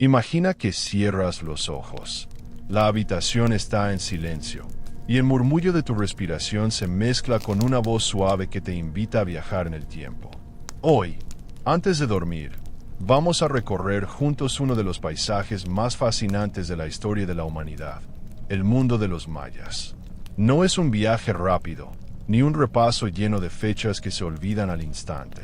Imagina que cierras los ojos. La habitación está en silencio, y el murmullo de tu respiración se mezcla con una voz suave que te invita a viajar en el tiempo. Hoy, antes de dormir, vamos a recorrer juntos uno de los paisajes más fascinantes de la historia de la humanidad, el mundo de los mayas. No es un viaje rápido, ni un repaso lleno de fechas que se olvidan al instante.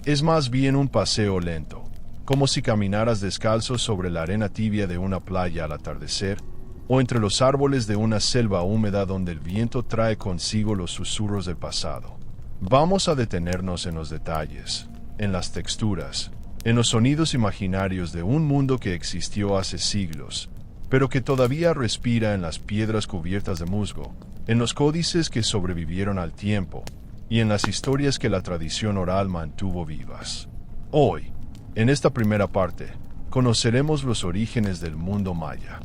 Es más bien un paseo lento, como si caminaras descalzo sobre la arena tibia de una playa al atardecer, o entre los árboles de una selva húmeda donde el viento trae consigo los susurros del pasado. Vamos a detenernos en los detalles, en las texturas, en los sonidos imaginarios de un mundo que existió hace siglos, pero que todavía respira en las piedras cubiertas de musgo, en los códices que sobrevivieron al tiempo, y en las historias que la tradición oral mantuvo vivas. Hoy, en esta primera parte, conoceremos los orígenes del mundo maya.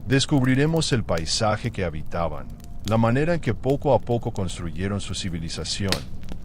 Descubriremos el paisaje que habitaban, la manera en que poco a poco construyeron su civilización,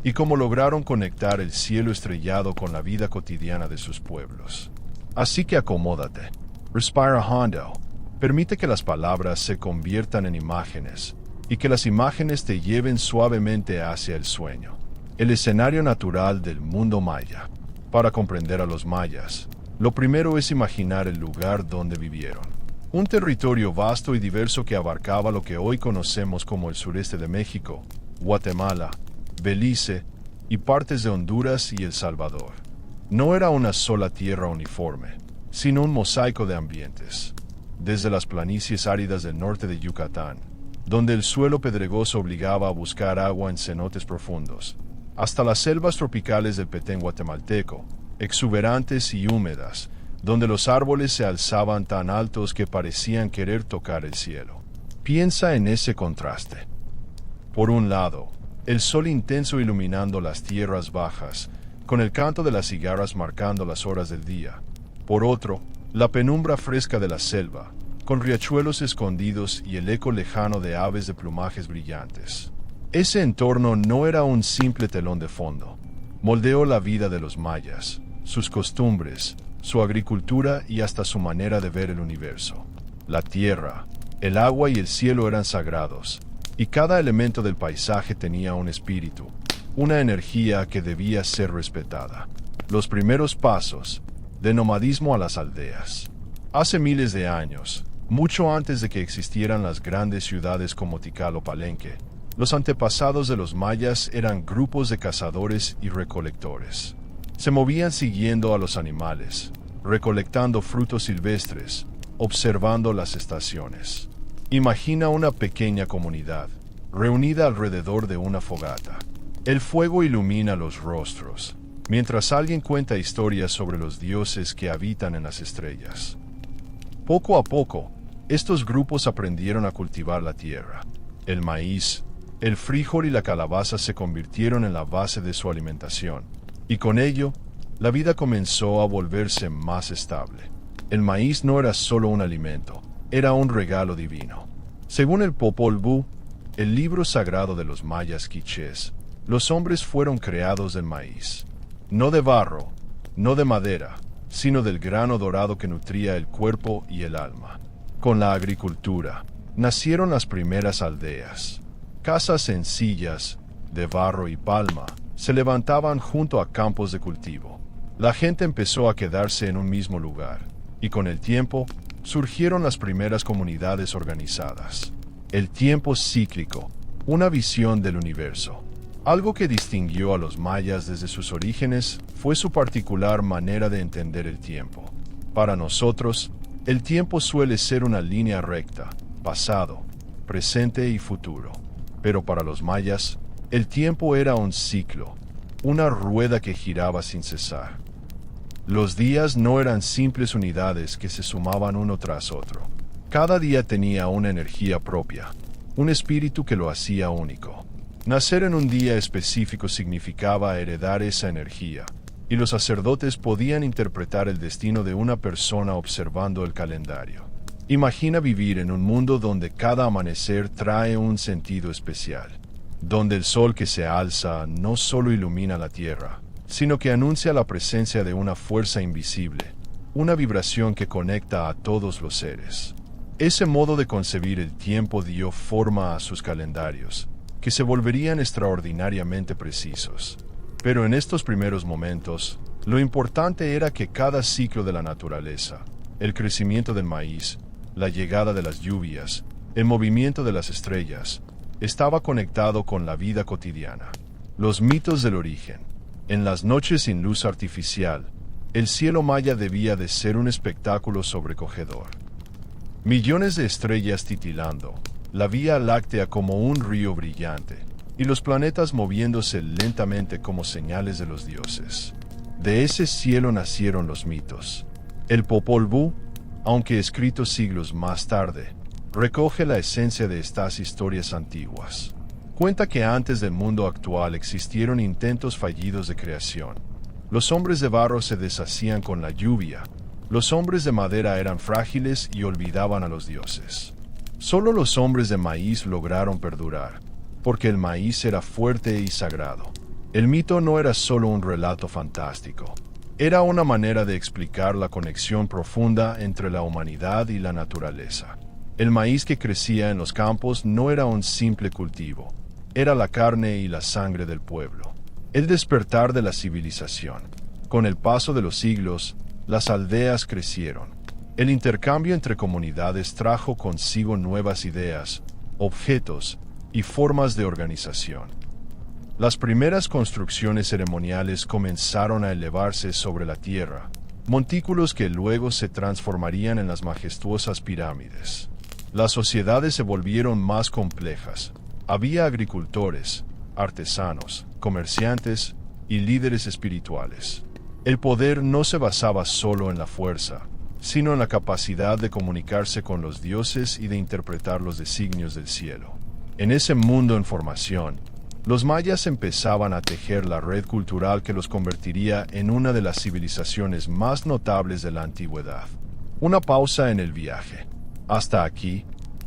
y cómo lograron conectar el cielo estrellado con la vida cotidiana de sus pueblos. Así que acomódate, respira hondo, permite que las palabras se conviertan en imágenes, y que las imágenes te lleven suavemente hacia el sueño, el escenario natural del mundo maya. Para comprender a los mayas, lo primero es imaginar el lugar donde vivieron. Un territorio vasto y diverso que abarcaba lo que hoy conocemos como el sureste de México, Guatemala, Belice y partes de Honduras y El Salvador. No era una sola tierra uniforme, sino un mosaico de ambientes. Desde las planicies áridas del norte de Yucatán, donde el suelo pedregoso obligaba a buscar agua en cenotes profundos, hasta las selvas tropicales del Petén guatemalteco, exuberantes y húmedas, donde los árboles se alzaban tan altos que parecían querer tocar el cielo. Piensa en ese contraste. Por un lado, el sol intenso iluminando las tierras bajas, con el canto de las cigarras marcando las horas del día. Por otro, la penumbra fresca de la selva, con riachuelos escondidos y el eco lejano de aves de plumajes brillantes. Ese entorno no era un simple telón de fondo. Moldeó la vida de los mayas, sus costumbres, su agricultura y hasta su manera de ver el universo. La tierra, el agua y el cielo eran sagrados, y cada elemento del paisaje tenía un espíritu, una energía que debía ser respetada. Los primeros pasos, de nomadismo a las aldeas. Hace miles de años, mucho antes de que existieran las grandes ciudades como Tikal o Palenque, los antepasados de los mayas eran grupos de cazadores y recolectores. Se movían siguiendo a los animales, recolectando frutos silvestres, observando las estaciones. Imagina una pequeña comunidad, reunida alrededor de una fogata. El fuego ilumina los rostros, mientras alguien cuenta historias sobre los dioses que habitan en las estrellas. Poco a poco, estos grupos aprendieron a cultivar la tierra. El maíz, el frijol y la calabaza se convirtieron en la base de su alimentación, y con ello, la vida comenzó a volverse más estable. El maíz no era solo un alimento, era un regalo divino. Según el Popol Vuh, el libro sagrado de los mayas quichés, los hombres fueron creados del maíz. No de barro, no de madera, sino del grano dorado que nutría el cuerpo y el alma. Con la agricultura, nacieron las primeras aldeas. Casas sencillas, de barro y palma, se levantaban junto a campos de cultivo. La gente empezó a quedarse en un mismo lugar, y con el tiempo, surgieron las primeras comunidades organizadas. El tiempo cíclico, una visión del universo. Algo que distinguió a los mayas desde sus orígenes fue su particular manera de entender el tiempo. Para nosotros, el tiempo suele ser una línea recta, pasado, presente y futuro. Pero para los mayas, el tiempo era un ciclo, una rueda que giraba sin cesar. Los días no eran simples unidades que se sumaban uno tras otro. Cada día tenía una energía propia, un espíritu que lo hacía único. Nacer en un día específico significaba heredar esa energía, y los sacerdotes podían interpretar el destino de una persona observando el calendario. Imagina vivir en un mundo donde cada amanecer trae un sentido especial, donde el sol que se alza no solo ilumina la tierra, sino que anuncia la presencia de una fuerza invisible, una vibración que conecta a todos los seres. Ese modo de concebir el tiempo dio forma a sus calendarios, que se volverían extraordinariamente precisos. Pero en estos primeros momentos, lo importante era que cada ciclo de la naturaleza, el crecimiento del maíz, la llegada de las lluvias, el movimiento de las estrellas, estaba conectado con la vida cotidiana. Los mitos del origen. En las noches sin luz artificial, el cielo maya debía de ser un espectáculo sobrecogedor. Millones de estrellas titilando, la Vía Láctea como un río brillante, y los planetas moviéndose lentamente como señales de los dioses. De ese cielo nacieron los mitos. El Popol Vuh, aunque escrito siglos más tarde, recoge la esencia de estas historias antiguas. Cuenta que antes del mundo actual existieron intentos fallidos de creación. Los hombres de barro se deshacían con la lluvia. Los hombres de madera eran frágiles y olvidaban a los dioses. Solo los hombres de maíz lograron perdurar, porque el maíz era fuerte y sagrado. El mito no era solo un relato fantástico. Era una manera de explicar la conexión profunda entre la humanidad y la naturaleza. El maíz que crecía en los campos no era un simple cultivo. Era la carne y la sangre del pueblo. El despertar de la civilización. Con el paso de los siglos, las aldeas crecieron. El intercambio entre comunidades trajo consigo nuevas ideas, objetos y formas de organización. Las primeras construcciones ceremoniales comenzaron a elevarse sobre la tierra, montículos que luego se transformarían en las majestuosas pirámides. Las sociedades se volvieron más complejas. Había agricultores, artesanos, comerciantes y líderes espirituales. El poder no se basaba solo en la fuerza, sino en la capacidad de comunicarse con los dioses y de interpretar los designios del cielo. En ese mundo en formación, los mayas empezaban a tejer la red cultural que los convertiría en una de las civilizaciones más notables de la antigüedad. Una pausa en el viaje. Hasta aquí,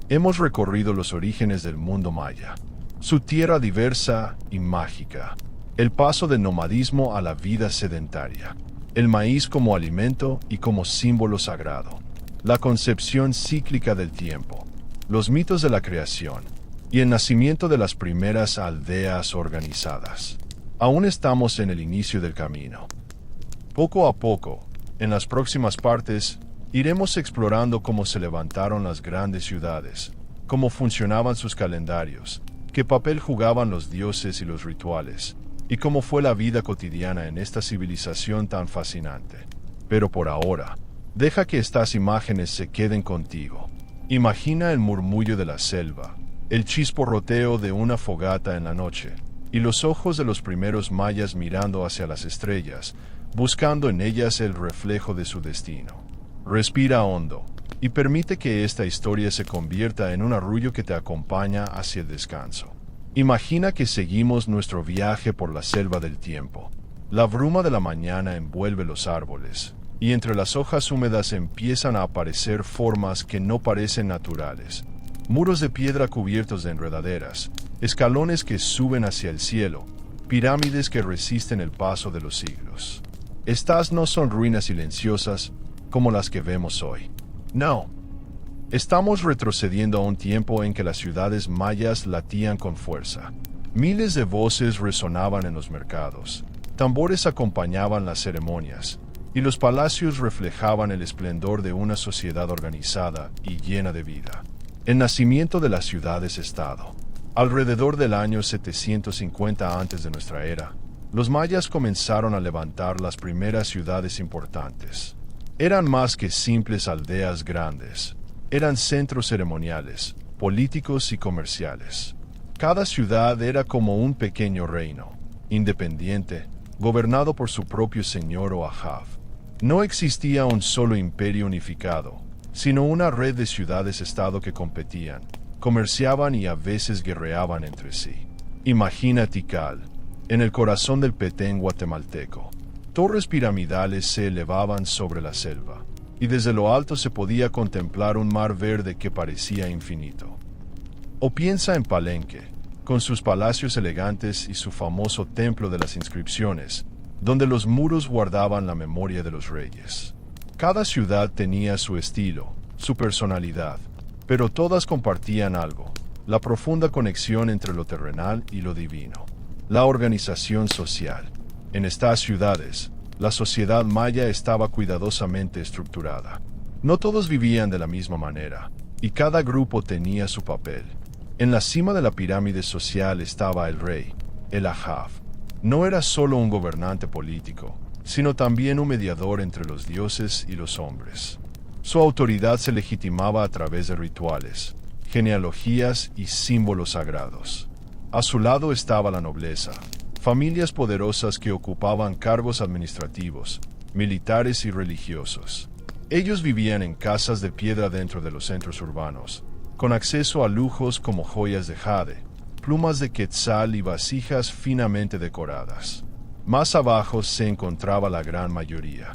hemos recorrido los orígenes del mundo maya, su tierra diversa y mágica, el paso del nomadismo a la vida sedentaria, el maíz como alimento y como símbolo sagrado, la concepción cíclica del tiempo, los mitos de la creación y el nacimiento de las primeras aldeas organizadas. Aún estamos en el inicio del camino. Poco a poco, en las próximas partes, iremos explorando cómo se levantaron las grandes ciudades, cómo funcionaban sus calendarios, qué papel jugaban los dioses y los rituales, y cómo fue la vida cotidiana en esta civilización tan fascinante. Pero por ahora, deja que estas imágenes se queden contigo. Imagina el murmullo de la selva, el chisporroteo de una fogata en la noche, y los ojos de los primeros mayas mirando hacia las estrellas, buscando en ellas el reflejo de su destino. Respira hondo, y permite que esta historia se convierta en un arrullo que te acompaña hacia el descanso. Imagina que seguimos nuestro viaje por la selva del tiempo. La bruma de la mañana envuelve los árboles, y entre las hojas húmedas empiezan a aparecer formas que no parecen naturales. Muros de piedra cubiertos de enredaderas, escalones que suben hacia el cielo, pirámides que resisten el paso de los siglos. Estas no son ruinas silenciosas como las que vemos hoy. No. Estamos retrocediendo a un tiempo en que las ciudades mayas latían con fuerza. Miles de voces resonaban en los mercados, tambores acompañaban las ceremonias, y los palacios reflejaban el esplendor de una sociedad organizada y llena de vida. El nacimiento de las ciudades-estado. Alrededor del año 750 antes de nuestra era, los mayas comenzaron a levantar las primeras ciudades importantes. Eran más que simples aldeas grandes. Eran centros ceremoniales, políticos y comerciales. Cada ciudad era como un pequeño reino, independiente, gobernado por su propio señor o ahav. No existía un solo imperio unificado, sino una red de ciudades-estado que competían, comerciaban y a veces guerreaban entre sí. Imagina Tikal, en el corazón del Petén guatemalteco. Torres piramidales se elevaban sobre la selva, y desde lo alto se podía contemplar un mar verde que parecía infinito. O piensa en Palenque, con sus palacios elegantes y su famoso templo de las inscripciones, donde los muros guardaban la memoria de los reyes. Cada ciudad tenía su estilo, su personalidad, pero todas compartían algo: la profunda conexión entre lo terrenal y lo divino. La organización social. En estas ciudades, la sociedad maya estaba cuidadosamente estructurada. No todos vivían de la misma manera, y cada grupo tenía su papel. En la cima de la pirámide social estaba el rey, el Ahab. No era solo un gobernante político, sino también un mediador entre los dioses y los hombres. Su autoridad se legitimaba a través de rituales, genealogías y símbolos sagrados. A su lado estaba la nobleza, familias poderosas que ocupaban cargos administrativos, militares y religiosos. Ellos vivían en casas de piedra dentro de los centros urbanos, con acceso a lujos como joyas de jade, plumas de quetzal y vasijas finamente decoradas. Más abajo se encontraba la gran mayoría: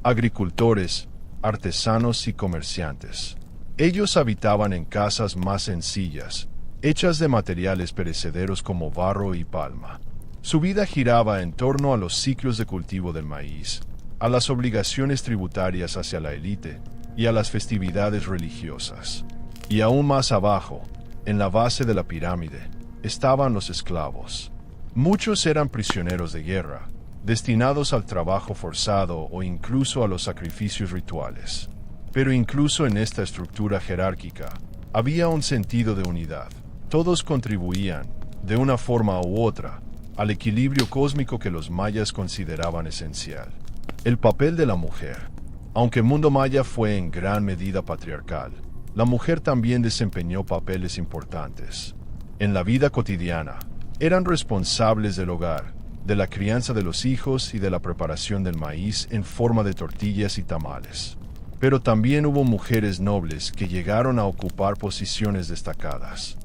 agricultores, artesanos y comerciantes. Ellos habitaban en casas más sencillas, hechas de materiales perecederos como barro y palma. Su vida giraba en torno a los ciclos de cultivo del maíz, a las obligaciones tributarias hacia la élite y a las festividades religiosas. Y aún más abajo, en la base de la pirámide, estaban los esclavos. Muchos eran prisioneros de guerra, destinados al trabajo forzado o incluso a los sacrificios rituales. Pero incluso en esta estructura jerárquica, había un sentido de unidad. Todos contribuían, de una forma u otra, al equilibrio cósmico que los mayas consideraban esencial. El papel de la mujer. Aunque el mundo maya fue en gran medida patriarcal, la mujer también desempeñó papeles importantes. En la vida cotidiana, eran responsables del hogar, de la crianza de los hijos y de la preparación del maíz en forma de tortillas y tamales. Pero también hubo mujeres nobles que llegaron a ocupar posiciones destacadas.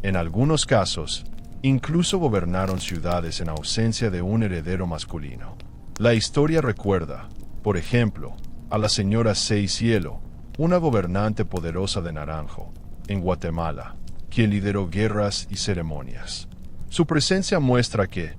En algunos casos, incluso gobernaron ciudades en ausencia de un heredero masculino. La historia recuerda, por ejemplo, a la señora Seis Cielo, una gobernante poderosa de Naranjo, en Guatemala, quien lideró guerras y ceremonias. Su presencia muestra que,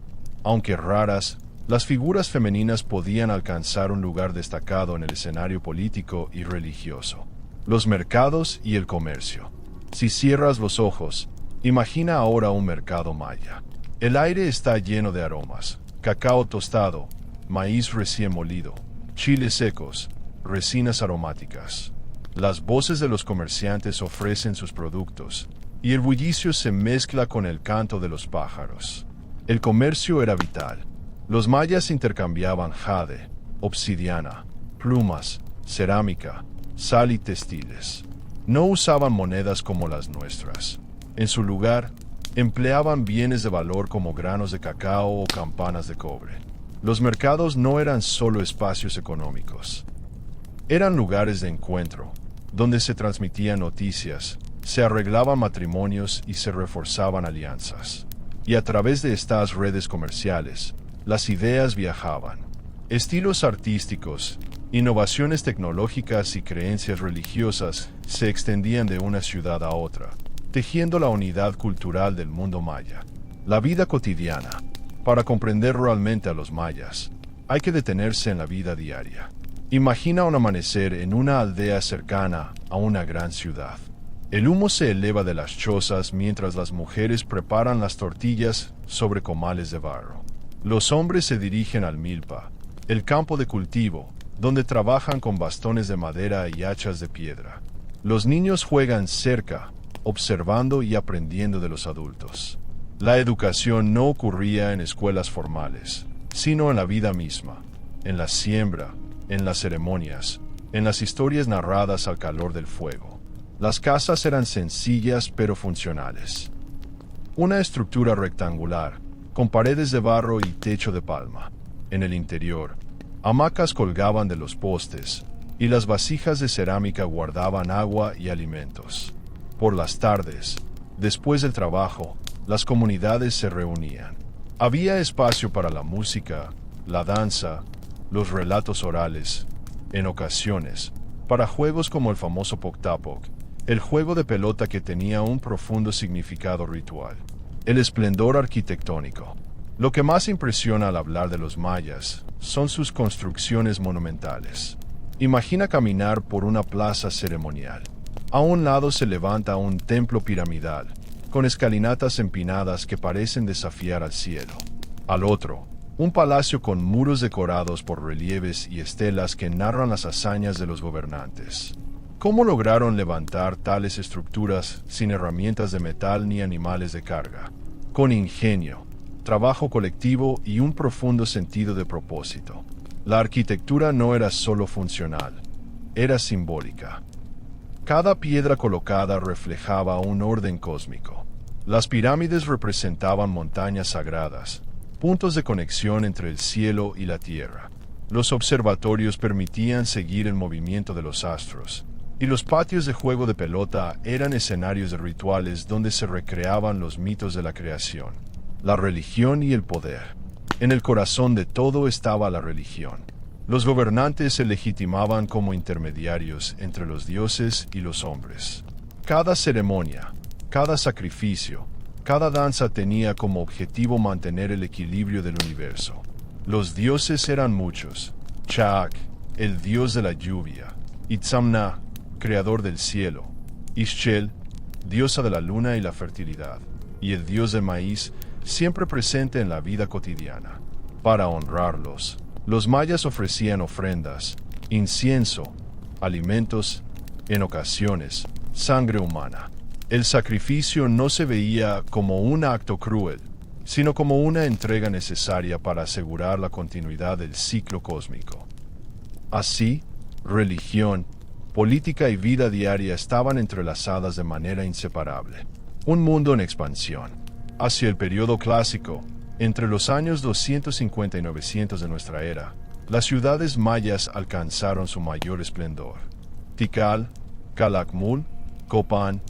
aunque raras, las figuras femeninas podían alcanzar un lugar destacado en el escenario político y religioso. Los mercados y el comercio. Si cierras los ojos, imagina ahora un mercado maya. El aire está lleno de aromas: cacao tostado, maíz recién molido, chiles secos, resinas aromáticas. Las voces de los comerciantes ofrecen sus productos, y el bullicio se mezcla con el canto de los pájaros. El comercio era vital. Los mayas intercambiaban jade, obsidiana, plumas, cerámica, sal y textiles. No usaban monedas como las nuestras. En su lugar, empleaban bienes de valor como granos de cacao o campanas de cobre. Los mercados no eran solo espacios económicos. Eran lugares de encuentro, donde se transmitían noticias, se arreglaban matrimonios y se reforzaban alianzas. Y a través de estas redes comerciales, las ideas viajaban. Estilos artísticos, innovaciones tecnológicas y creencias religiosas se extendían de una ciudad a otra, tejiendo la unidad cultural del mundo maya. La vida cotidiana. Para comprender realmente a los mayas, hay que detenerse en la vida diaria. Imagina un amanecer en una aldea cercana a una gran ciudad. El humo se eleva de las chozas mientras las mujeres preparan las tortillas sobre comales de barro. Los hombres se dirigen al milpa, el campo de cultivo, donde trabajan con bastones de madera y hachas de piedra. Los niños juegan cerca, observando y aprendiendo de los adultos. La educación no ocurría en escuelas formales, sino en la vida misma, en la siembra, en las ceremonias, en las historias narradas al calor del fuego. Las casas eran sencillas pero funcionales. Una estructura rectangular, con paredes de barro y techo de palma. En el interior, hamacas colgaban de los postes, y las vasijas de cerámica guardaban agua y alimentos. Por las tardes, después del trabajo, las comunidades se reunían. Había espacio para la música, la danza, los relatos orales, en ocasiones, para juegos como el famoso Poctapoc, el juego de pelota que tenía un profundo significado ritual. El esplendor arquitectónico. Lo que más impresiona al hablar de los mayas son sus construcciones monumentales. Imagina caminar por una plaza ceremonial. A un lado se levanta un templo piramidal, con escalinatas empinadas que parecen desafiar al cielo. Al otro, un palacio con muros decorados por relieves y estelas que narran las hazañas de los gobernantes. ¿Cómo lograron levantar tales estructuras sin herramientas de metal ni animales de carga? Con ingenio, trabajo colectivo y un profundo sentido de propósito. La arquitectura no era solo funcional, era simbólica. Cada piedra colocada reflejaba un orden cósmico. Las pirámides representaban montañas sagradas, puntos de conexión entre el cielo y la tierra. Los observatorios permitían seguir el movimiento de los astros, y los patios de juego de pelota eran escenarios de rituales donde se recreaban los mitos de la creación, la religión y el poder. En el corazón de todo estaba la religión. Los gobernantes se legitimaban como intermediarios entre los dioses y los hombres. Cada ceremonia, cada sacrificio, cada danza tenía como objetivo mantener el equilibrio del universo. Los dioses eran muchos: Chaac, el dios de la lluvia; Itzamna, creador del cielo; Ixchel, diosa de la luna y la fertilidad; y el dios del maíz, siempre presente en la vida cotidiana. Para honrarlos, los mayas ofrecían ofrendas, incienso, alimentos, en ocasiones, sangre humana. El sacrificio no se veía como un acto cruel, sino como una entrega necesaria para asegurar la continuidad del ciclo cósmico. Así, religión, política y vida diaria estaban entrelazadas de manera inseparable. Un mundo en expansión. Hacia el periodo clásico, entre los años 250 y 900 de nuestra era, las ciudades mayas alcanzaron su mayor esplendor. Tikal, Calakmul, Copán,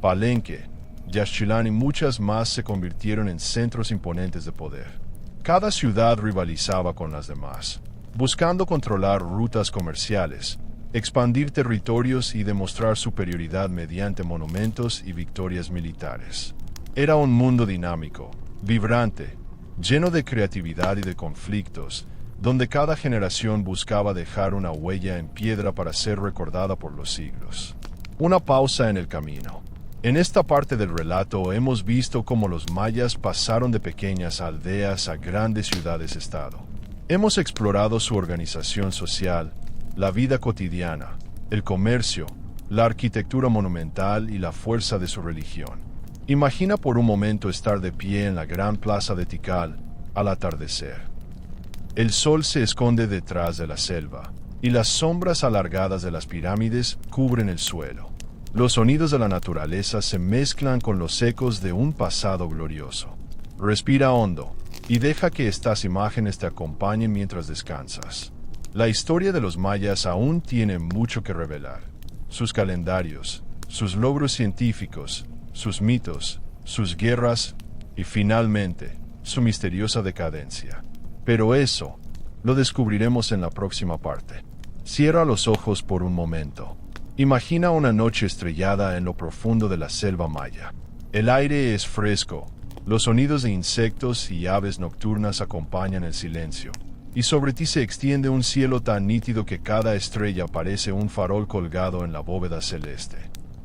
Palenque, Yaxchilán y muchas más se convirtieron en centros imponentes de poder. Cada ciudad rivalizaba con las demás, buscando controlar rutas comerciales, expandir territorios y demostrar superioridad mediante monumentos y victorias militares. Era un mundo dinámico, vibrante, lleno de creatividad y de conflictos, donde cada generación buscaba dejar una huella en piedra para ser recordada por los siglos. Una pausa en el camino. En esta parte del relato hemos visto cómo los mayas pasaron de pequeñas aldeas a grandes ciudades-estado. Hemos explorado su organización social, la vida cotidiana, el comercio, la arquitectura monumental y la fuerza de su religión. Imagina por un momento estar de pie en la gran plaza de Tikal al atardecer. El sol se esconde detrás de la selva, y las sombras alargadas de las pirámides cubren el suelo. Los sonidos de la naturaleza se mezclan con los ecos de un pasado glorioso. Respira hondo, y deja que estas imágenes te acompañen mientras descansas. La historia de los mayas aún tiene mucho que revelar. Sus calendarios, sus logros científicos, sus mitos, sus guerras y finalmente, su misteriosa decadencia. Pero eso lo descubriremos en la próxima parte. Cierra los ojos por un momento. Imagina una noche estrellada en lo profundo de la selva maya. El aire es fresco, los sonidos de insectos y aves nocturnas acompañan el silencio, y sobre ti se extiende un cielo tan nítido que cada estrella parece un farol colgado en la bóveda celeste.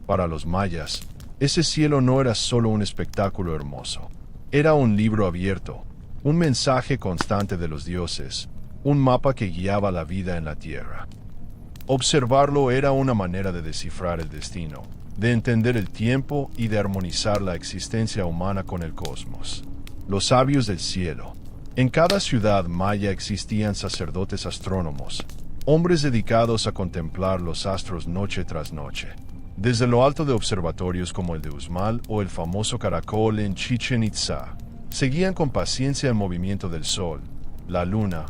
Para los mayas, ese cielo no era solo un espectáculo hermoso. Era un libro abierto, un mensaje constante de los dioses, un mapa que guiaba la vida en la tierra. Observarlo era una manera de descifrar el destino, de entender el tiempo y de armonizar la existencia humana con el cosmos. Los sabios del cielo. En cada ciudad maya existían sacerdotes astrónomos, hombres dedicados a contemplar los astros noche tras noche. Desde lo alto de observatorios como el de Uxmal o el famoso caracol en Chichén Itzá, seguían con paciencia el movimiento del Sol, la Luna,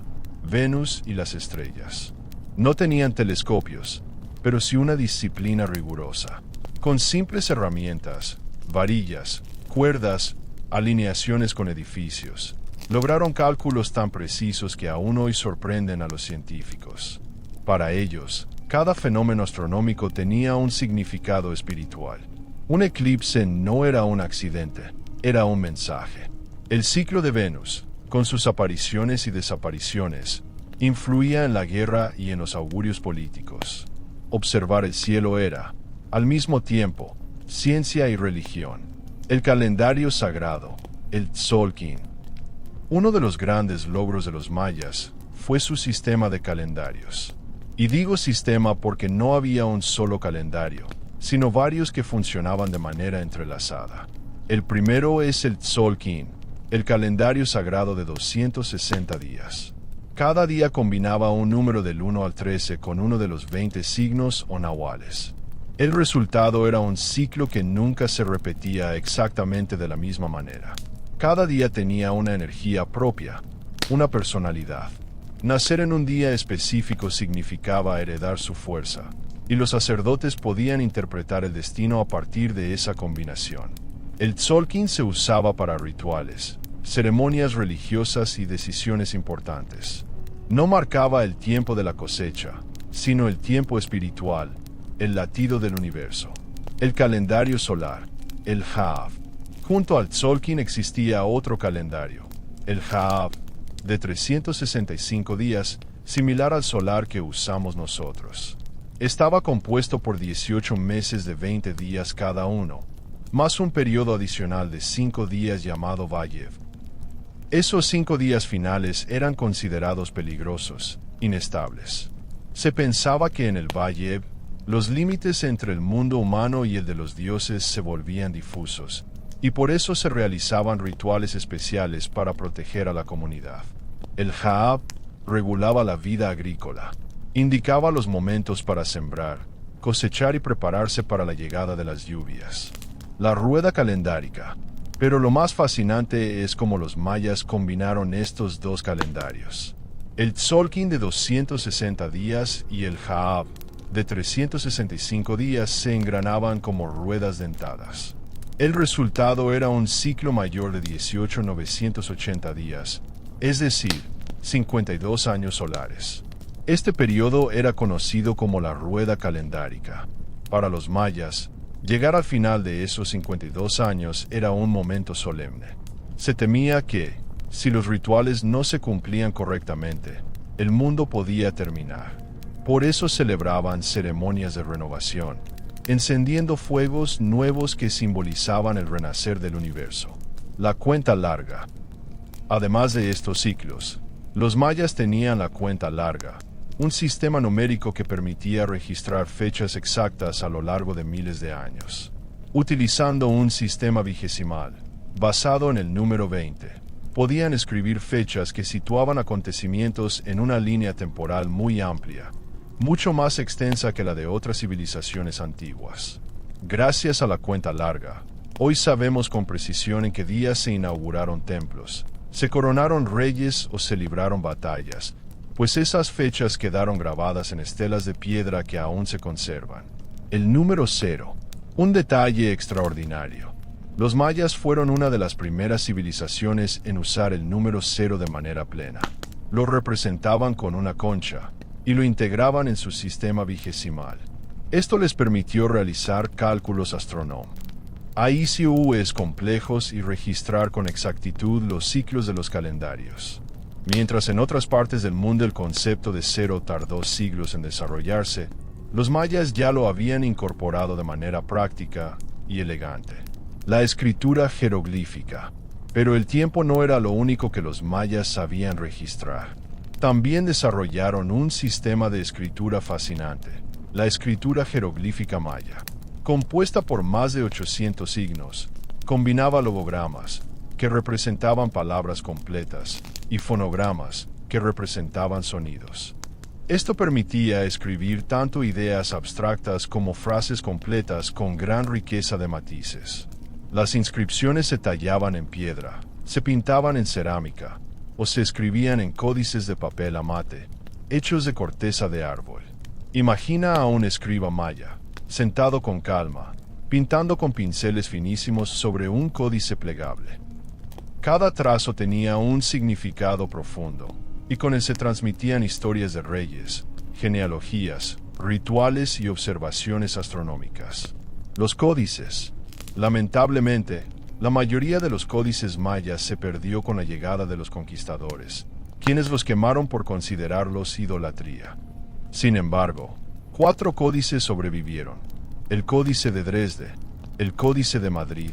Venus y las estrellas. No tenían telescopios, pero sí una disciplina rigurosa. Con simples herramientas, varillas, cuerdas, alineaciones con edificios, lograron cálculos tan precisos que aún hoy sorprenden a los científicos. Para ellos, cada fenómeno astronómico tenía un significado espiritual. Un eclipse no era un accidente, era un mensaje. El ciclo de Venus, con sus apariciones y desapariciones, Influía en la guerra y en los augurios políticos. Observar el cielo era, al mismo tiempo, ciencia y religión. El calendario sagrado, el Tzolk'in. Uno de los grandes logros de los mayas fue su sistema de calendarios. Y digo sistema porque no había un solo calendario, sino varios que funcionaban de manera entrelazada. El primero es el Tzolk'in, el calendario sagrado de 260 días. Cada día combinaba un número del 1 al 13 con uno de los 20 signos o nahuales. El resultado era un ciclo que nunca se repetía exactamente de la misma manera. Cada día tenía una energía propia, una personalidad. Nacer en un día específico significaba heredar su fuerza, y los sacerdotes podían interpretar el destino a partir de esa combinación. El Tzolk'in se usaba para rituales, ceremonias religiosas y decisiones importantes. No marcaba el tiempo de la cosecha, sino el tiempo espiritual, el latido del universo. El calendario solar, el Ha'av. Junto al Tzolk'in existía otro calendario, el Ha'av, de 365 días, similar al solar que usamos nosotros. Estaba compuesto por 18 meses de 20 días cada uno, más un periodo adicional de 5 días llamado Vayev. Esos 5 días finales eran considerados peligrosos, inestables. Se pensaba que en el Vayev, los límites entre el mundo humano y el de los dioses se volvían difusos, y por eso se realizaban rituales especiales para proteger a la comunidad. El Ha'av regulaba la vida agrícola, indicaba los momentos para sembrar, cosechar y prepararse para la llegada de las lluvias. La rueda calendárica. Pero lo más fascinante es cómo los mayas combinaron estos dos calendarios. El Tzolk'in de 260 días y el Ha'av de 365 días se engranaban como ruedas dentadas. El resultado era un ciclo mayor de 18,980 días, es decir, 52 años solares. Este periodo era conocido como la rueda calendárica. Para los mayas, llegar al final de esos 52 años era un momento solemne. Se temía que, si los rituales no se cumplían correctamente, el mundo podía terminar. Por eso celebraban ceremonias de renovación, encendiendo fuegos nuevos que simbolizaban el renacer del universo. La cuenta larga. Además de estos ciclos, los mayas tenían la cuenta larga, un sistema numérico que permitía registrar fechas exactas a lo largo de miles de años. Utilizando un sistema vigesimal, basado en el número 20, podían escribir fechas que situaban acontecimientos en una línea temporal muy amplia, mucho más extensa que la de otras civilizaciones antiguas. Gracias a la cuenta larga, hoy sabemos con precisión en qué días se inauguraron templos, se coronaron reyes o se libraron batallas, pues esas fechas quedaron grabadas en estelas de piedra que aún se conservan. El número 0. Un detalle extraordinario. Los mayas fueron una de las primeras civilizaciones en usar el número 0 de manera plena. Lo representaban con una concha, y lo integraban en su sistema vigesimal. Esto les permitió realizar cálculos astronómicos, complejos y registrar con exactitud los ciclos de los calendarios. Mientras en otras partes del mundo el concepto de 0 tardó siglos en desarrollarse, los mayas ya lo habían incorporado de manera práctica y elegante. La escritura jeroglífica. Pero el tiempo no era lo único que los mayas sabían registrar. También desarrollaron un sistema de escritura fascinante, la escritura jeroglífica maya. Compuesta por más de 800 signos, combinaba logogramas, que representaban palabras completas, y fonogramas, que representaban sonidos. Esto permitía escribir tanto ideas abstractas como frases completas con gran riqueza de matices. Las inscripciones se tallaban en piedra, se pintaban en cerámica, o se escribían en códices de papel amate, hechos de corteza de árbol. Imagina a un escriba maya, sentado con calma, pintando con pinceles finísimos sobre un códice plegable. Cada trazo tenía un significado profundo, y con él se transmitían historias de reyes, genealogías, rituales y observaciones astronómicas. Los códices. Lamentablemente, la mayoría de los códices mayas se perdió con la llegada de los conquistadores, quienes los quemaron por considerarlos idolatría. Sin embargo, 4 códices sobrevivieron: el Códice de Dresde, el Códice de Madrid,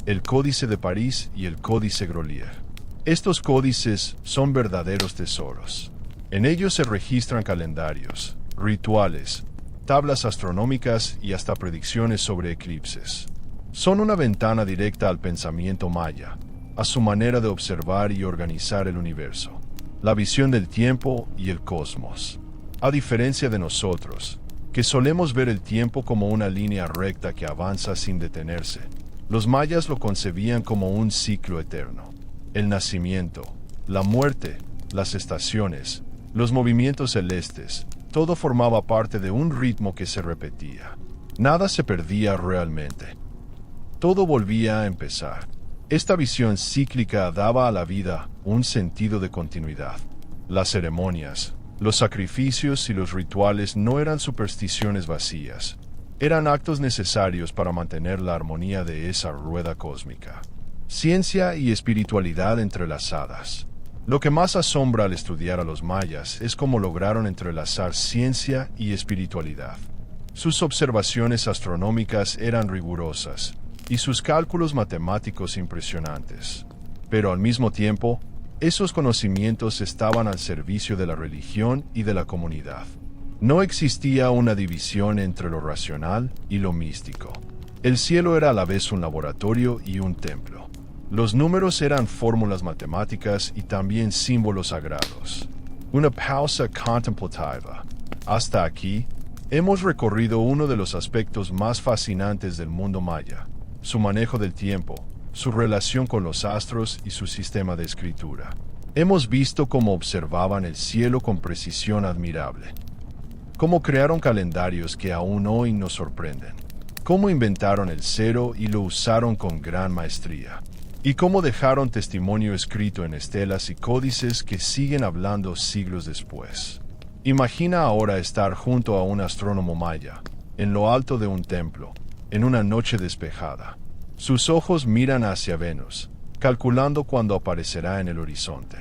el Códice de París y el Códice Grolier. Estos códices son verdaderos tesoros. En ellos se registran calendarios, rituales, tablas astronómicas y hasta predicciones sobre eclipses. Son una ventana directa al pensamiento maya, a su manera de observar y organizar el universo, la visión del tiempo y el cosmos. A diferencia de nosotros, que solemos ver el tiempo como una línea recta que avanza sin detenerse, los mayas lo concebían como un ciclo eterno. El nacimiento, la muerte, las estaciones, los movimientos celestes, todo formaba parte de un ritmo que se repetía. Nada se perdía realmente. Todo volvía a empezar. Esta visión cíclica daba a la vida un sentido de continuidad. Las ceremonias, los sacrificios y los rituales no eran supersticiones vacías. Eran actos necesarios para mantener la armonía de esa rueda cósmica. Ciencia y espiritualidad entrelazadas. Lo que más asombra al estudiar a los mayas es cómo lograron entrelazar ciencia y espiritualidad. Sus observaciones astronómicas eran rigurosas y sus cálculos matemáticos impresionantes. Pero al mismo tiempo, esos conocimientos estaban al servicio de la religión y de la comunidad. No existía una división entre lo racional y lo místico. El cielo era a la vez un laboratorio y un templo. Los números eran fórmulas matemáticas y también símbolos sagrados. Una pausa contemplativa. Hasta aquí, hemos recorrido uno de los aspectos más fascinantes del mundo maya: su manejo del tiempo, su relación con los astros y su sistema de escritura. Hemos visto cómo observaban el cielo con precisión admirable, cómo crearon calendarios que aún hoy nos sorprenden, cómo inventaron el cero y lo usaron con gran maestría, y cómo dejaron testimonio escrito en estelas y códices que siguen hablando siglos después. Imagina ahora estar junto a un astrónomo maya, en lo alto de un templo, en una noche despejada. Sus ojos miran hacia Venus, calculando cuándo aparecerá en el horizonte.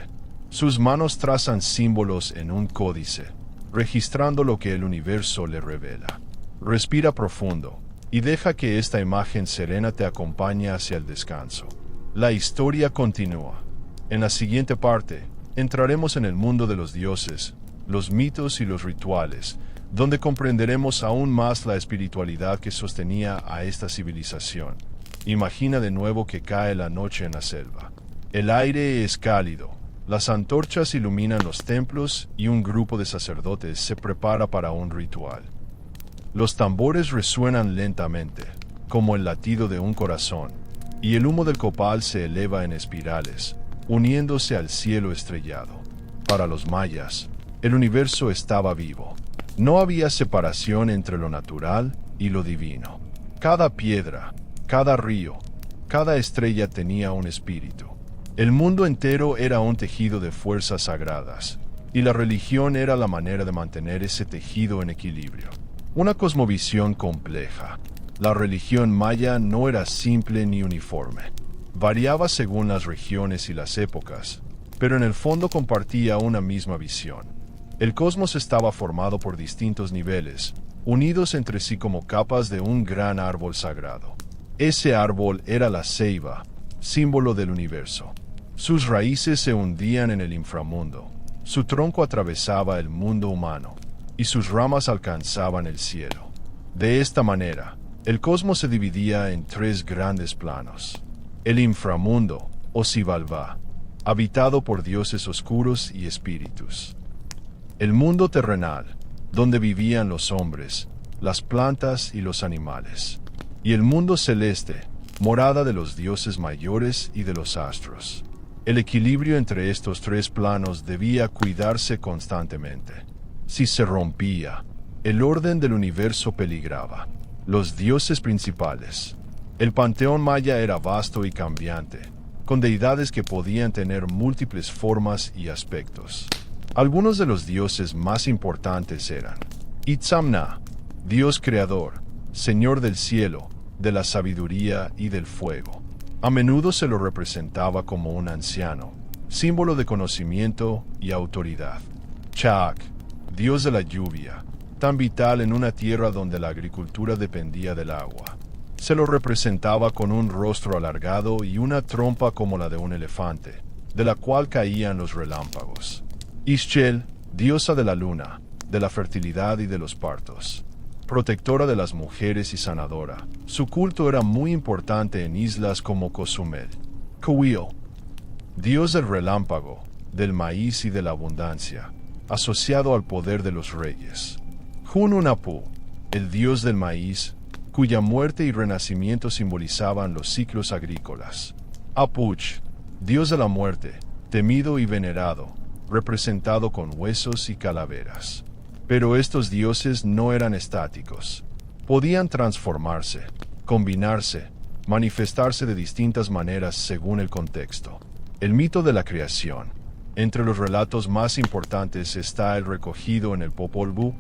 Sus manos trazan símbolos en un códice, registrando lo que el universo le revela. Respira profundo y deja que esta imagen serena te acompañe hacia el descanso. La historia continúa. En la siguiente parte, entraremos en el mundo de los dioses, los mitos y los rituales, donde comprenderemos aún más la espiritualidad que sostenía a esta civilización. Imagina de nuevo que cae la noche en la selva. El aire es cálido, las antorchas iluminan los templos y un grupo de sacerdotes se prepara para un ritual. Los tambores resuenan lentamente, como el latido de un corazón, y el humo del copal se eleva en espirales, uniéndose al cielo estrellado. Para los mayas, el universo estaba vivo. No había separación entre lo natural y lo divino. Cada piedra, cada río, cada estrella tenía un espíritu. El mundo entero era un tejido de fuerzas sagradas, y la religión era la manera de mantener ese tejido en equilibrio. Una cosmovisión compleja. La religión maya no era simple ni uniforme. Variaba según las regiones y las épocas, pero en el fondo compartía una misma visión. El cosmos estaba formado por distintos niveles, unidos entre sí como capas de un gran árbol sagrado. Ese árbol era la ceiba, símbolo del universo. Sus raíces se hundían en el inframundo, su tronco atravesaba el mundo humano, y sus ramas alcanzaban el cielo. De esta manera, el cosmos se dividía en 3 grandes planos. El inframundo, o Xibalbá, habitado por dioses oscuros y espíritus. El mundo terrenal, donde vivían los hombres, las plantas y los animales. Y el mundo celeste, morada de los dioses mayores y de los astros. El equilibrio entre estos 3 planos debía cuidarse constantemente. Si se rompía, el orden del universo peligraba. Los dioses principales. El panteón maya era vasto y cambiante, con deidades que podían tener múltiples formas y aspectos. Algunos de los dioses más importantes eran Itzamna, Dios creador, Señor del cielo, de la sabiduría y del fuego. A menudo se lo representaba como un anciano, símbolo de conocimiento y autoridad. Chaak, dios de la lluvia, tan vital en una tierra donde la agricultura dependía del agua. Se lo representaba con un rostro alargado y una trompa como la de un elefante, de la cual caían los relámpagos. Ixchel, diosa de la luna, de la fertilidad y de los partos. Protectora de las mujeres y sanadora, su culto era muy importante en islas como Cozumel. Cuil, dios del relámpago, del maíz y de la abundancia, asociado al poder de los reyes. Jununapu, el dios del maíz, cuya muerte y renacimiento simbolizaban los ciclos agrícolas. Apuch, dios de la muerte, temido y venerado, representado con huesos y calaveras. Pero estos dioses no eran estáticos. Podían transformarse, combinarse, manifestarse de distintas maneras según el contexto. El mito de la creación. Entre los relatos más importantes está el recogido en el Popol Vuh,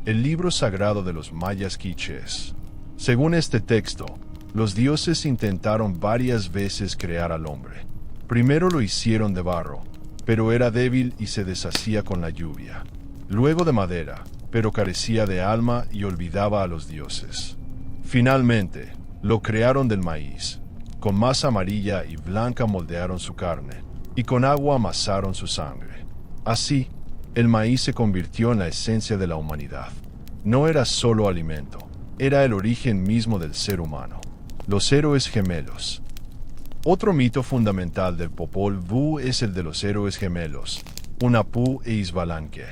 el libro sagrado de los mayas quichés. Según este texto, los dioses intentaron varias veces crear al hombre. Primero lo hicieron de barro, pero era débil y se deshacía con la lluvia. Luego de madera, pero carecía de alma y olvidaba a los dioses. Finalmente, lo crearon del maíz. Con masa amarilla y blanca moldearon su carne, y con agua amasaron su sangre. Así, el maíz se convirtió en la esencia de la humanidad. No era solo alimento, era el origen mismo del ser humano. Los héroes gemelos. Otro mito fundamental del Popol Vuh es el de los héroes gemelos, Hunahpu e Xbalanque.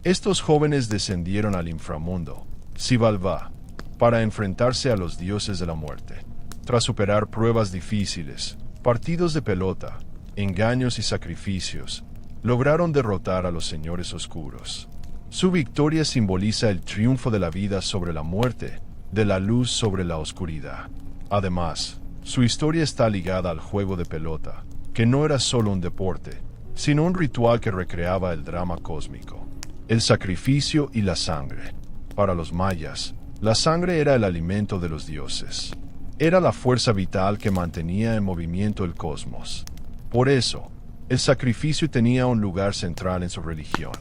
Estos jóvenes descendieron al inframundo, Xibalbá, para enfrentarse a los dioses de la muerte. Tras superar pruebas difíciles, partidos de pelota, engaños y sacrificios, lograron derrotar a los señores oscuros. Su victoria simboliza el triunfo de la vida sobre la muerte, de la luz sobre la oscuridad. Además, su historia está ligada al juego de pelota, que no era solo un deporte, sino un ritual que recreaba el drama cósmico. El sacrificio y la sangre. Para los mayas, la sangre era el alimento de los dioses. Era la fuerza vital que mantenía en movimiento el cosmos. Por eso, el sacrificio tenía un lugar central en su religión.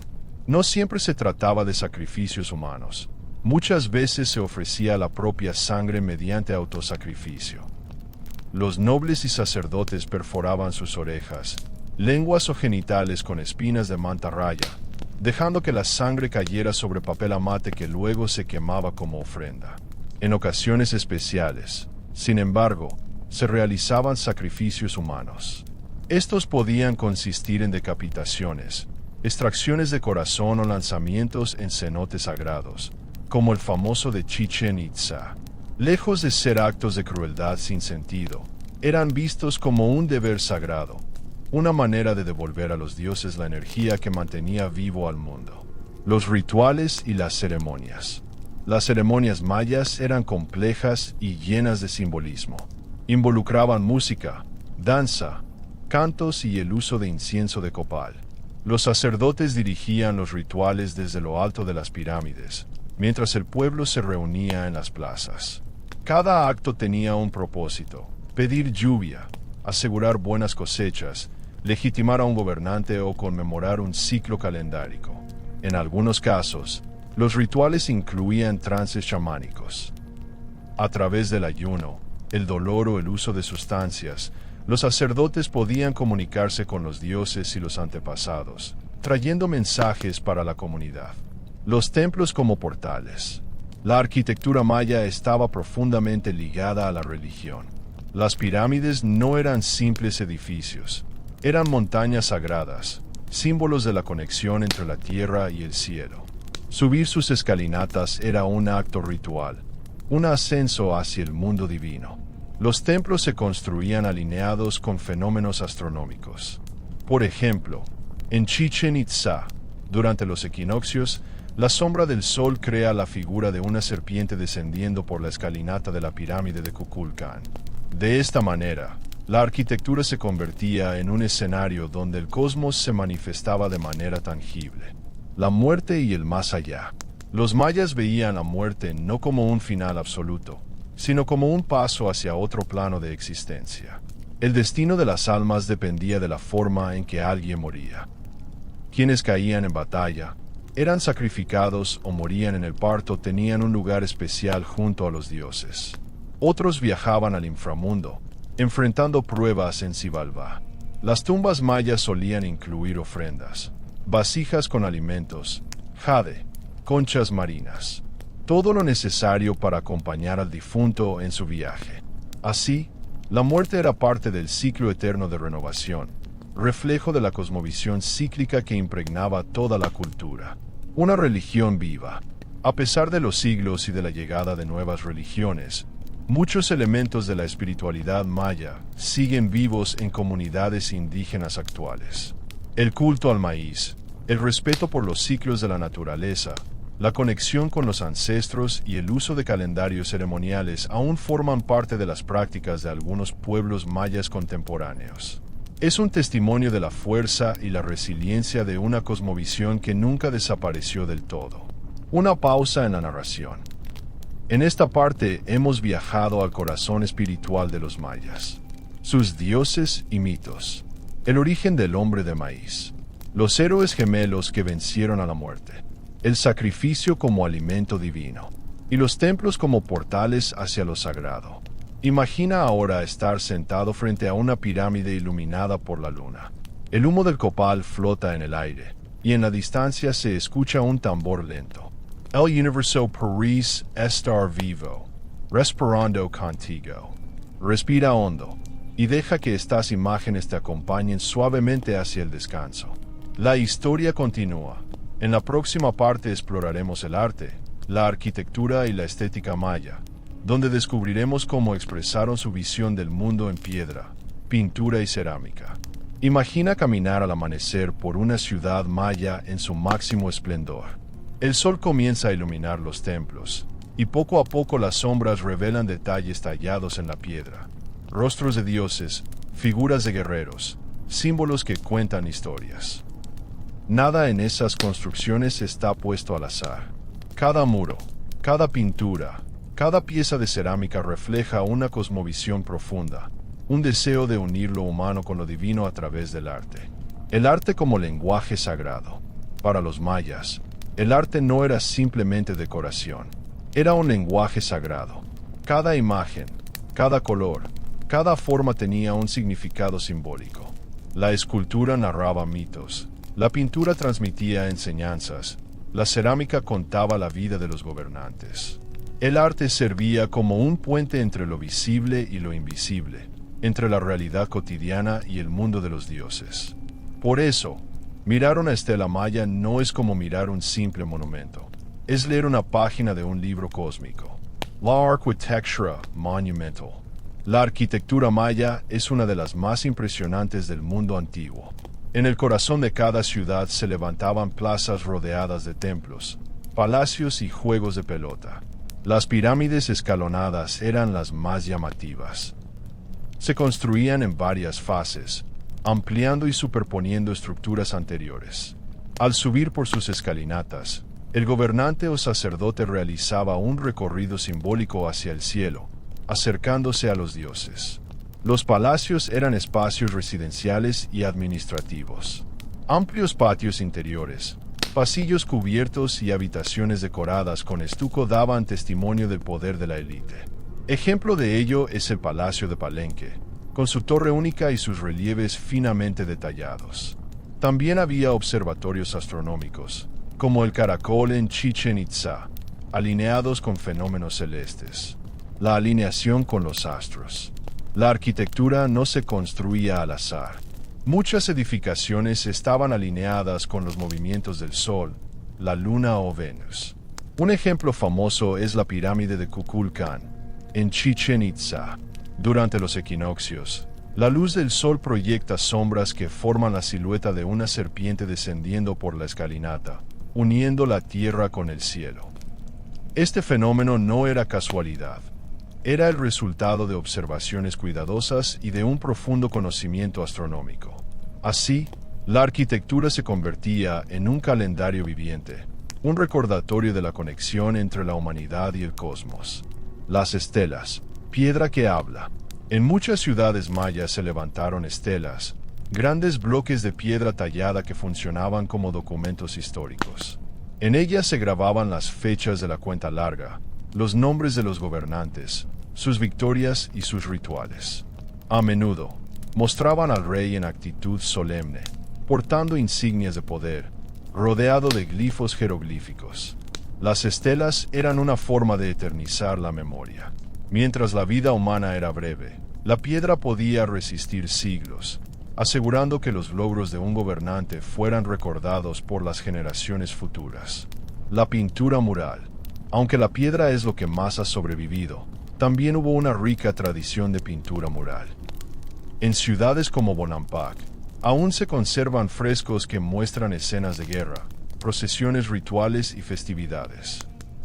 No siempre se trataba de sacrificios humanos. Muchas veces se ofrecía la propia sangre mediante autosacrificio. Los nobles y sacerdotes perforaban sus orejas, lenguas o genitales con espinas de mantarraya, dejando que la sangre cayera sobre papel amate que luego se quemaba como ofrenda. En ocasiones especiales, sin embargo, se realizaban sacrificios humanos. Estos podían consistir en decapitaciones, extracciones de corazón o lanzamientos en cenotes sagrados, como el famoso de Chichén Itzá. Lejos de ser actos de crueldad sin sentido, eran vistos como un deber sagrado, una manera de devolver a los dioses la energía que mantenía vivo al mundo. Los rituales y las ceremonias. Las ceremonias mayas eran complejas y llenas de simbolismo. Involucraban música, danza, cantos y el uso de incienso de copal. Los sacerdotes dirigían los rituales desde lo alto de las pirámides, mientras el pueblo se reunía en las plazas. Cada acto tenía un propósito: pedir lluvia, asegurar buenas cosechas, legitimar a un gobernante o conmemorar un ciclo calendárico. En algunos casos, los rituales incluían trances chamánicos. A través del ayuno, el dolor o el uso de sustancias, los sacerdotes podían comunicarse con los dioses y los antepasados, trayendo mensajes para la comunidad. Los templos como portales. La arquitectura maya estaba profundamente ligada a la religión. Las pirámides no eran simples edificios, eran montañas sagradas, símbolos de la conexión entre la tierra y el cielo. Subir sus escalinatas era un acto ritual, un ascenso hacia el mundo divino. Los templos se construían alineados con fenómenos astronómicos. Por ejemplo, en Chichén Itzá, durante los equinoccios, la sombra del sol crea la figura de una serpiente descendiendo por la escalinata de la pirámide de Kukulcán. De esta manera, la arquitectura se convertía en un escenario donde el cosmos se manifestaba de manera tangible. La muerte y el más allá. Los mayas veían la muerte no como un final absoluto, sino como un paso hacia otro plano de existencia. El destino de las almas dependía de la forma en que alguien moría. Quienes caían en batalla, eran sacrificados o morían en el parto tenían un lugar especial junto a los dioses. Otros viajaban al inframundo, enfrentando pruebas en Xibalbá. Las tumbas mayas solían incluir ofrendas, vasijas con alimentos, jade, conchas marinas, todo lo necesario para acompañar al difunto en su viaje. Así, la muerte era parte del ciclo eterno de renovación, reflejo de la cosmovisión cíclica que impregnaba toda la cultura. Una religión viva. A pesar de los siglos y de la llegada de nuevas religiones, muchos elementos de la espiritualidad maya siguen vivos en comunidades indígenas actuales. El culto al maíz, el respeto por los ciclos de la naturaleza, la conexión con los ancestros y el uso de calendarios ceremoniales aún forman parte de las prácticas de algunos pueblos mayas contemporáneos. Es un testimonio de la fuerza y la resiliencia de una cosmovisión que nunca desapareció del todo. Una pausa en la narración. En esta parte hemos viajado al corazón espiritual de los mayas, sus dioses y mitos, el origen del hombre de maíz, los héroes gemelos que vencieron a la muerte, el sacrificio como alimento divino, y los templos como portales hacia lo sagrado. Imagina ahora estar sentado frente a una pirámide iluminada por la luna. El humo del copal flota en el aire, y en la distancia se escucha un tambor lento. El universo parece estar vivo, respirando contigo. Respira hondo, y deja que estas imágenes te acompañen suavemente hacia el descanso. La historia continúa. En la próxima parte exploraremos el arte, la arquitectura y la estética maya, donde descubriremos cómo expresaron su visión del mundo en piedra, pintura y cerámica. Imagina caminar al amanecer por una ciudad maya en su máximo esplendor. El sol comienza a iluminar los templos, y poco a poco las sombras revelan detalles tallados en la piedra. Rostros de dioses, figuras de guerreros, símbolos que cuentan historias. Nada en esas construcciones está puesto al azar. Cada muro, cada pintura, cada pieza de cerámica refleja una cosmovisión profunda, un deseo de unir lo humano con lo divino a través del arte. El arte como lenguaje sagrado. Para los mayas, el arte no era simplemente decoración, era un lenguaje sagrado. Cada imagen, cada color, cada forma tenía un significado simbólico. La escultura narraba mitos, la pintura transmitía enseñanzas, la cerámica contaba la vida de los gobernantes. El arte servía como un puente entre lo visible y lo invisible, entre la realidad cotidiana y el mundo de los dioses. Por eso, mirar una estela maya no es como mirar un simple monumento, es leer una página de un libro cósmico. La arquitectura monumental. La arquitectura maya es una de las más impresionantes del mundo antiguo. En el corazón de cada ciudad se levantaban plazas rodeadas de templos, palacios y juegos de pelota. Las pirámides escalonadas eran las más llamativas. Se construían en varias fases, ampliando y superponiendo estructuras anteriores. Al subir por sus escalinatas, el gobernante o sacerdote realizaba un recorrido simbólico hacia el cielo, acercándose a los dioses. Los palacios eran espacios residenciales y administrativos. Amplios patios interiores, pasillos cubiertos y habitaciones decoradas con estuco daban testimonio del poder de la élite. Ejemplo de ello es el Palacio de Palenque, con su torre única y sus relieves finamente detallados. También había observatorios astronómicos, como el Caracol en Chichén Itzá, alineados con fenómenos celestes. La alineación con los astros. La arquitectura no se construía al azar. Muchas edificaciones estaban alineadas con los movimientos del Sol, la Luna o Venus. Un ejemplo famoso es la pirámide de Kukulcán, en Chichén Itzá. Durante los equinoccios, la luz del Sol proyecta sombras que forman la silueta de una serpiente descendiendo por la escalinata, uniendo la tierra con el cielo. Este fenómeno no era casualidad. Era el resultado de observaciones cuidadosas y de un profundo conocimiento astronómico. Así, la arquitectura se convertía en un calendario viviente, un recordatorio de la conexión entre la humanidad y el cosmos. Las estelas, piedra que habla. En muchas ciudades mayas se levantaron estelas, grandes bloques de piedra tallada que funcionaban como documentos históricos. En ellas se grababan las fechas de la cuenta larga, los nombres de los gobernantes, sus victorias y sus rituales. A menudo, mostraban al rey en actitud solemne, portando insignias de poder, rodeado de glifos jeroglíficos. Las estelas eran una forma de eternizar la memoria. Mientras la vida humana era breve, la piedra podía resistir siglos, asegurando que los logros de un gobernante fueran recordados por las generaciones futuras. La pintura mural. Aunque la piedra es lo que más ha sobrevivido, también hubo una rica tradición de pintura mural. En ciudades como Bonampak, aún se conservan frescos que muestran escenas de guerra, procesiones rituales y festividades.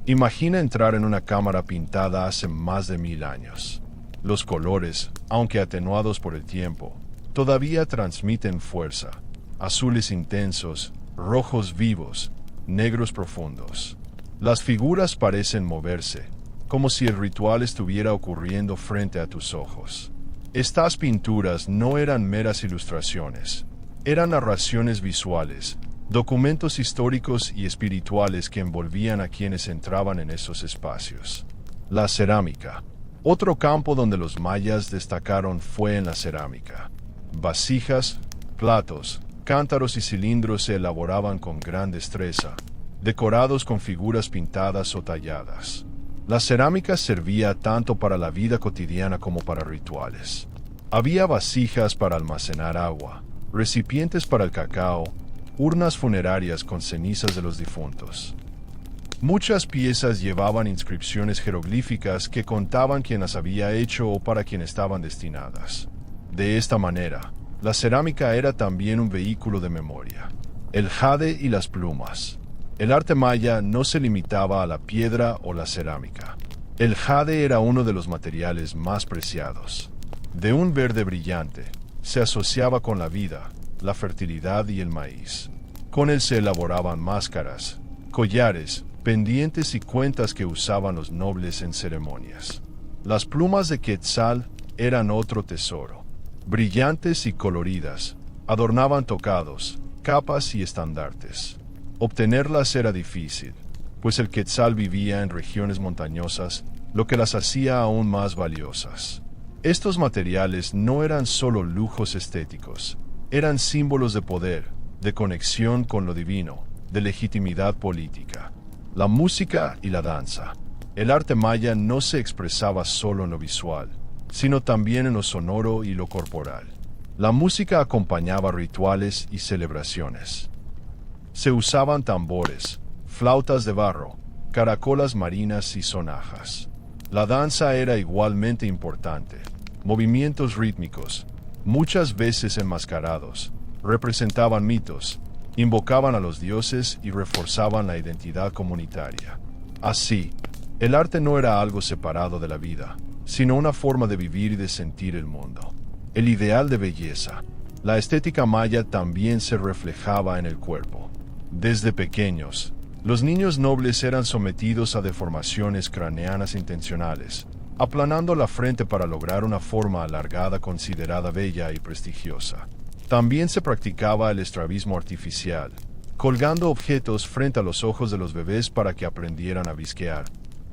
Imagina entrar en una cámara pintada hace más de 1000 años. Los colores, aunque atenuados por el tiempo, todavía transmiten fuerza: azules intensos, rojos vivos, negros profundos. Las figuras parecen moverse, como si el ritual estuviera ocurriendo frente a tus ojos. Estas pinturas no eran meras ilustraciones, eran narraciones visuales, documentos históricos y espirituales que envolvían a quienes entraban en esos espacios. La cerámica. Otro campo donde los mayas destacaron fue en la cerámica. Vasijas, platos, cántaros y cilindros se elaboraban con gran destreza, decorados con figuras pintadas o talladas. La cerámica servía tanto para la vida cotidiana como para rituales. Había vasijas para almacenar agua, recipientes para el cacao, urnas funerarias con cenizas de los difuntos. Muchas piezas llevaban inscripciones jeroglíficas que contaban quién las había hecho o para quién estaban destinadas. De esta manera, la cerámica era también un vehículo de memoria. El jade y las plumas. El arte maya no se limitaba a la piedra o la cerámica. El jade era uno de los materiales más preciados. De un verde brillante, se asociaba con la vida, la fertilidad y el maíz. Con él se elaboraban máscaras, collares, pendientes y cuentas que usaban los nobles en ceremonias. Las plumas de quetzal eran otro tesoro. Brillantes y coloridas, adornaban tocados, capas y estandartes. Obtenerlas era difícil, pues el quetzal vivía en regiones montañosas, lo que las hacía aún más valiosas. Estos materiales no eran solo lujos estéticos, eran símbolos de poder, de conexión con lo divino, de legitimidad política. La música y la danza. El arte maya no se expresaba solo en lo visual, sino también en lo sonoro y lo corporal. La música acompañaba rituales y celebraciones. Se usaban tambores, flautas de barro, caracolas marinas y sonajas. La danza era igualmente importante. Movimientos rítmicos, muchas veces enmascarados, representaban mitos, invocaban a los dioses y reforzaban la identidad comunitaria. Así, el arte no era algo separado de la vida, sino una forma de vivir y de sentir el mundo. El ideal de belleza. La estética maya también se reflejaba en el cuerpo. Desde pequeños, los niños nobles eran sometidos a deformaciones craneanas intencionales, aplanando la frente para lograr una forma alargada considerada bella y prestigiosa. También se practicaba el estrabismo artificial, colgando objetos frente a los ojos de los bebés para que aprendieran a visquear,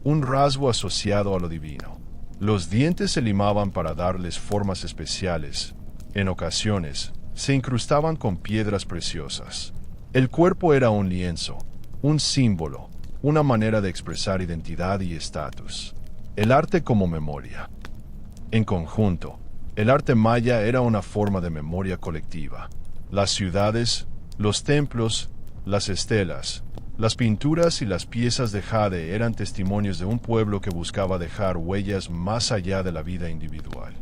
un rasgo asociado a lo divino. Los dientes se limaban para darles formas especiales. En ocasiones, se incrustaban con piedras preciosas. El cuerpo era un lienzo, un símbolo, una manera de expresar identidad y estatus. El arte como memoria. En conjunto, el arte maya era una forma de memoria colectiva. Las ciudades, los templos, las estelas, las pinturas y las piezas de jade eran testimonios de un pueblo que buscaba dejar huellas más allá de la vida individual.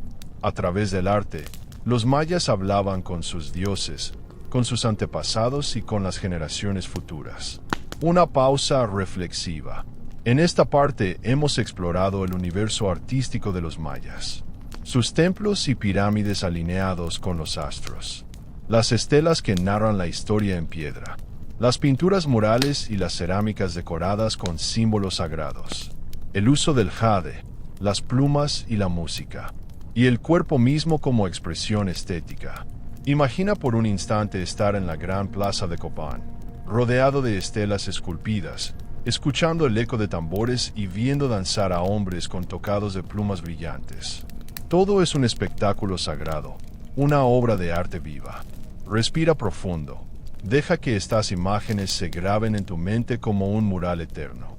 A través del arte, los mayas hablaban con sus dioses, con sus antepasados y con las generaciones futuras. Una pausa reflexiva. En esta parte hemos explorado el universo artístico de los mayas. Sus templos y pirámides alineados con los astros. Las estelas que narran la historia en piedra. Las pinturas murales y las cerámicas decoradas con símbolos sagrados. El uso del jade, las plumas y la música. y el cuerpo mismo como expresión estética. Imagina por un instante estar en la gran plaza de Copán, rodeado de estelas esculpidas, escuchando el eco de tambores y viendo danzar a hombres con tocados de plumas brillantes. Todo es un espectáculo sagrado, una obra de arte viva. Respira profundo. Deja que estas imágenes se graben en tu mente como un mural eterno.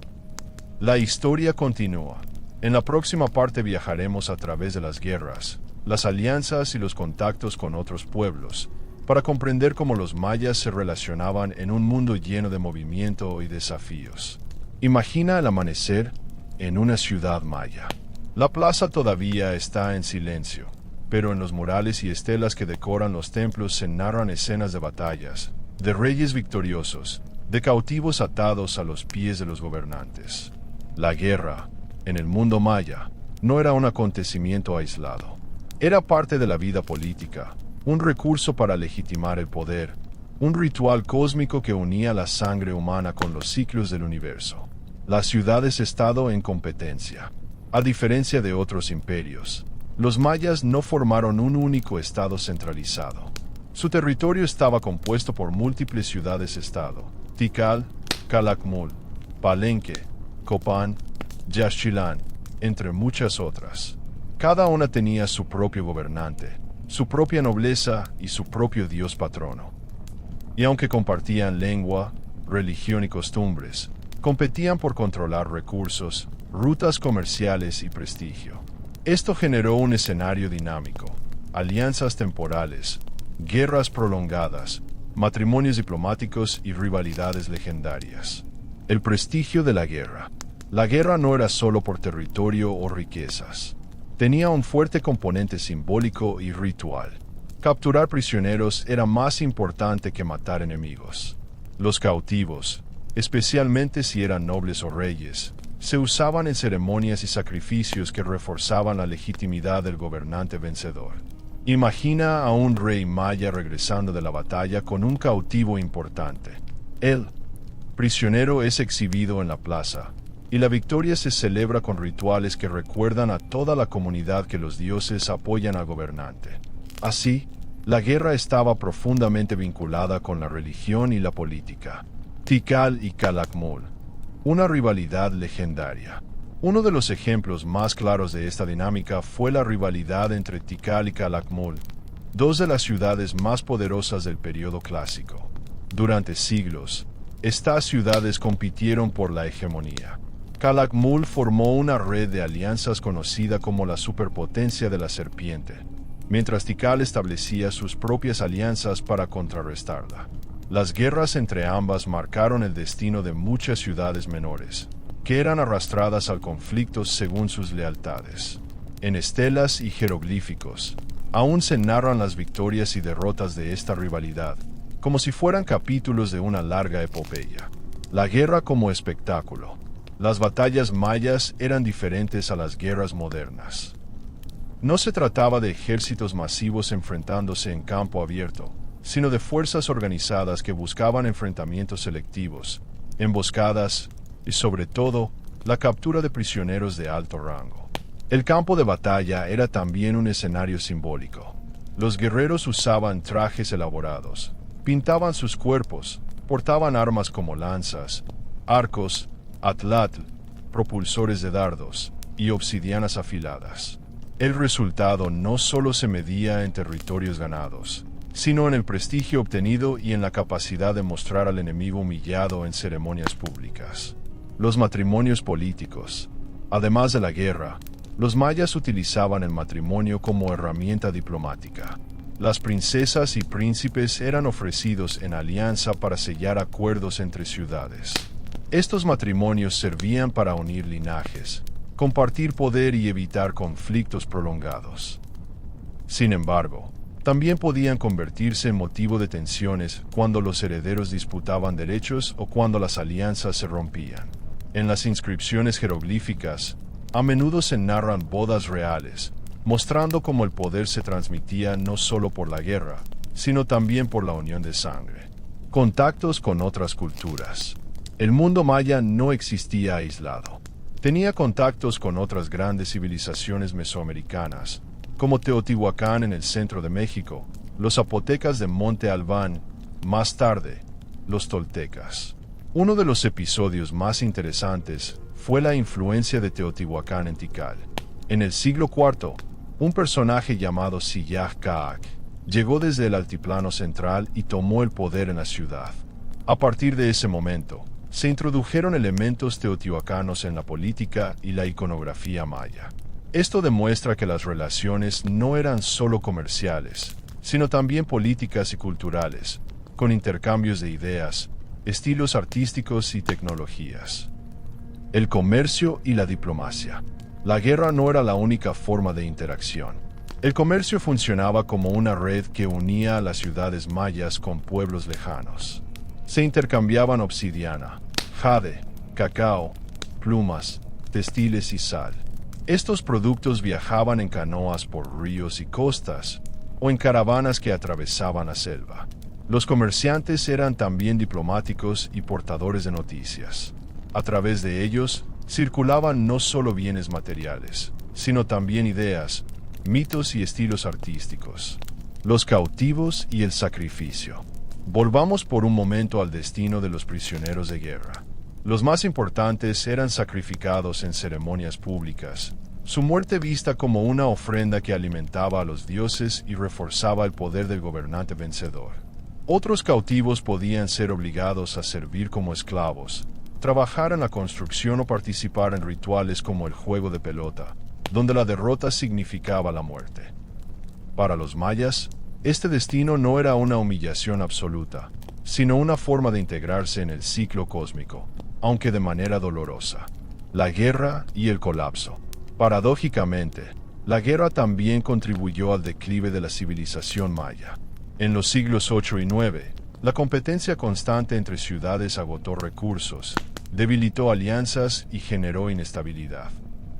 La historia continúa. En la próxima parte viajaremos a través de las guerras, las alianzas y los contactos con otros pueblos, para comprender cómo los mayas se relacionaban en un mundo lleno de movimiento y desafíos. Imagina el amanecer en una ciudad maya. La plaza todavía está en silencio, pero en los murales y estelas que decoran los templos se narran escenas de batallas, de reyes victoriosos, de cautivos atados a los pies de los gobernantes. La guerra, en el mundo maya, no era un acontecimiento aislado. Era parte de la vida política, un recurso para legitimar el poder, un ritual cósmico que unía la sangre humana con los ciclos del universo. Las ciudades-estado en competencia. A diferencia de otros imperios, los mayas no formaron un único estado centralizado. Su territorio estaba compuesto por múltiples ciudades-estado: Tikal, Calakmul, Palenque, Copán, Yaxchilán, entre muchas otras. Cada una tenía su propio gobernante, su propia nobleza y su propio dios patrono. Y aunque compartían lengua, religión y costumbres, competían por controlar recursos, rutas comerciales y prestigio. Esto generó un escenario dinámico: alianzas temporales, guerras prolongadas, matrimonios diplomáticos y rivalidades legendarias. El prestigio de la guerra. La guerra no era solo por territorio o riquezas. Tenía un fuerte componente simbólico y ritual. Capturar prisioneros era más importante que matar enemigos. Los cautivos, especialmente si eran nobles o reyes, se usaban en ceremonias y sacrificios que reforzaban la legitimidad del gobernante vencedor. Imagina a un rey maya regresando de la batalla con un cautivo importante. El prisionero es exhibido en la plaza, y la victoria se celebra con rituales que recuerdan a toda la comunidad que los dioses apoyan al gobernante. Así, la guerra estaba profundamente vinculada con la religión y la política. Tikal y Calakmul. Una rivalidad legendaria. Uno de los ejemplos más claros de esta dinámica fue la rivalidad entre Tikal y Calakmul, dos de las ciudades más poderosas del periodo clásico. Durante siglos, estas ciudades compitieron por la hegemonía. Calakmul formó una red de alianzas conocida como la superpotencia de la serpiente, mientras Tikal establecía sus propias alianzas para contrarrestarla. Las guerras entre ambas marcaron el destino de muchas ciudades menores, que eran arrastradas al conflicto según sus lealtades. En estelas y jeroglíficos, aún se narran las victorias y derrotas de esta rivalidad, como si fueran capítulos de una larga epopeya. La guerra como espectáculo. Las batallas mayas eran diferentes a las guerras modernas. No se trataba de ejércitos masivos enfrentándose en campo abierto, sino de fuerzas organizadas que buscaban enfrentamientos selectivos, emboscadas y, sobre todo, la captura de prisioneros de alto rango. El campo de batalla era también un escenario simbólico. Los guerreros usaban trajes elaborados, pintaban sus cuerpos, portaban armas como lanzas, arcos, atlatl, propulsores de dardos y obsidianas afiladas. El resultado no solo se medía en territorios ganados, sino en el prestigio obtenido y en la capacidad de mostrar al enemigo humillado en ceremonias públicas. Los matrimonios políticos. Además de la guerra, los mayas utilizaban el matrimonio como herramienta diplomática. Las princesas y príncipes eran ofrecidos en alianza para sellar acuerdos entre ciudades. Estos matrimonios servían para unir linajes, compartir poder y evitar conflictos prolongados. Sin embargo, también podían convertirse en motivo de tensiones cuando los herederos disputaban derechos o cuando las alianzas se rompían. En las inscripciones jeroglíficas, a menudo se narran bodas reales, mostrando cómo el poder se transmitía no solo por la guerra, sino también por la unión de sangre. Contactos con otras culturas. El mundo maya no existía aislado. Tenía contactos con otras grandes civilizaciones mesoamericanas, como Teotihuacán en el centro de México, los zapotecas de Monte Albán, más tarde, los toltecas. Uno de los episodios más interesantes fue la influencia de Teotihuacán en Tikal. En el siglo IV, un personaje llamado Siyaj Cac llegó desde el altiplano central y tomó el poder en la ciudad. A partir de ese momento, se introdujeron elementos teotihuacanos en la política y la iconografía maya. Esto demuestra que las relaciones no eran solo comerciales, sino también políticas y culturales, con intercambios de ideas, estilos artísticos y tecnologías. El comercio y la diplomacia. La guerra no era la única forma de interacción. El comercio funcionaba como una red que unía a las ciudades mayas con pueblos lejanos. Se intercambiaban obsidiana, jade, cacao, plumas, textiles y sal. Estos productos viajaban en canoas por ríos y costas, o en caravanas que atravesaban la selva. Los comerciantes eran también diplomáticos y portadores de noticias. A través de ellos, circulaban no solo bienes materiales, sino también ideas, mitos y estilos artísticos. Los cautivos y el sacrificio. Volvamos por un momento al destino de los prisioneros de guerra. Los más importantes eran sacrificados en ceremonias públicas, su muerte vista como una ofrenda que alimentaba a los dioses y reforzaba el poder del gobernante vencedor. Otros cautivos podían ser obligados a servir como esclavos, trabajar en la construcción o participar en rituales como el juego de pelota, donde la derrota significaba la muerte. Para los mayas, este destino no era una humillación absoluta, sino una forma de integrarse en el ciclo cósmico, aunque de manera dolorosa. La guerra y el colapso. Paradójicamente, la guerra también contribuyó al declive de la civilización maya. En los siglos 8 y 9, la competencia constante entre ciudades agotó recursos, debilitó alianzas y generó inestabilidad.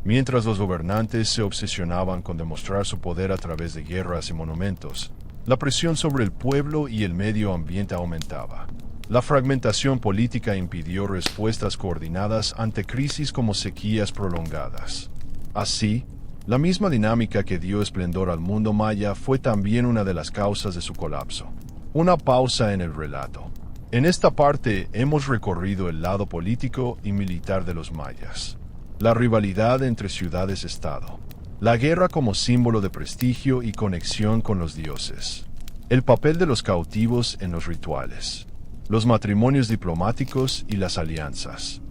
Mientras los gobernantes se obsesionaban con demostrar su poder a través de guerras y monumentos, la presión sobre el pueblo y el medio ambiente aumentaba. La fragmentación política impidió respuestas coordinadas ante crisis como sequías prolongadas. Así, la misma dinámica que dio esplendor al mundo maya fue también una de las causas de su colapso. Una pausa en el relato. En esta parte hemos recorrido el lado político y militar de los mayas. La rivalidad entre ciudades-estado. La guerra como símbolo de prestigio y conexión con los dioses. El papel de los cautivos en los rituales. Los matrimonios diplomáticos y las alianzas.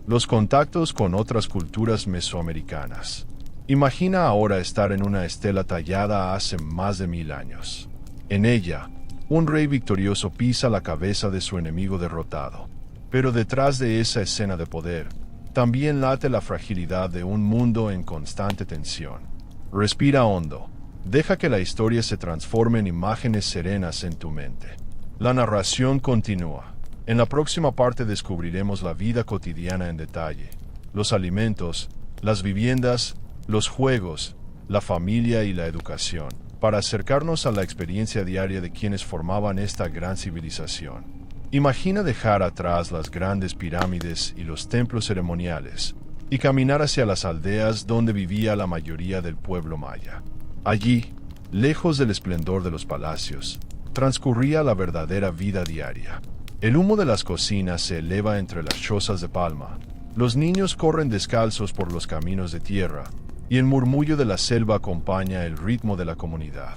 Los contactos con otras culturas mesoamericanas. Imagina ahora estar en una estela tallada hace más de 1000 años. En ella, un rey victorioso pisa la cabeza de su enemigo derrotado. Pero detrás de esa escena de poder, también late la fragilidad de un mundo en constante tensión. Respira hondo. Deja que la historia se transforme en imágenes serenas en tu mente. La narración continúa. En la próxima parte descubriremos la vida cotidiana en detalle. Los alimentos, las viviendas, los juegos, la familia y la educación, para acercarnos a la experiencia diaria de quienes formaban esta gran civilización. Imagina dejar atrás las grandes pirámides y los templos ceremoniales, y caminar hacia las aldeas donde vivía la mayoría del pueblo maya. Allí, lejos del esplendor de los palacios, transcurría la verdadera vida diaria. El humo de las cocinas se eleva entre las chozas de palma, los niños corren descalzos por los caminos de tierra, y el murmullo de la selva acompaña el ritmo de la comunidad.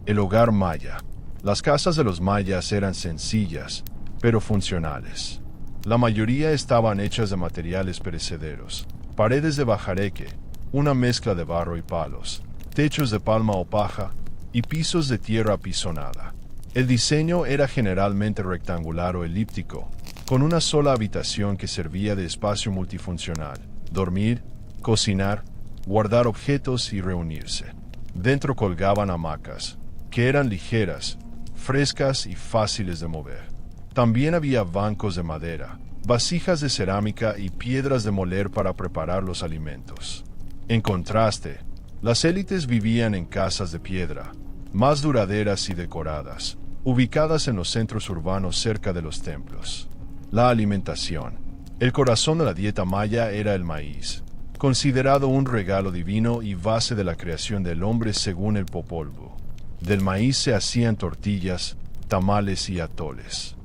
El hogar maya. Las casas de los mayas eran sencillas, pero funcionales. La mayoría estaban hechas de materiales perecederos, paredes de bajareque, una mezcla de barro y palos, techos de palma o paja, y pisos de tierra apisonada. El diseño era generalmente rectangular o elíptico, con una sola habitación que servía de espacio multifuncional: dormir, cocinar, guardar objetos y reunirse. Dentro colgaban hamacas, que eran ligeras, frescas y fáciles de mover. También había bancos de madera, vasijas de cerámica y piedras de moler para preparar los alimentos. En contraste, las élites vivían en casas de piedra, más duraderas y decoradas, ubicadas en los centros urbanos cerca de los templos. La alimentación. El corazón de la dieta maya era el maíz, considerado un regalo divino y base de la creación del hombre según el Popol Vuh. Del maíz se hacían tortillas, tamales y atoles.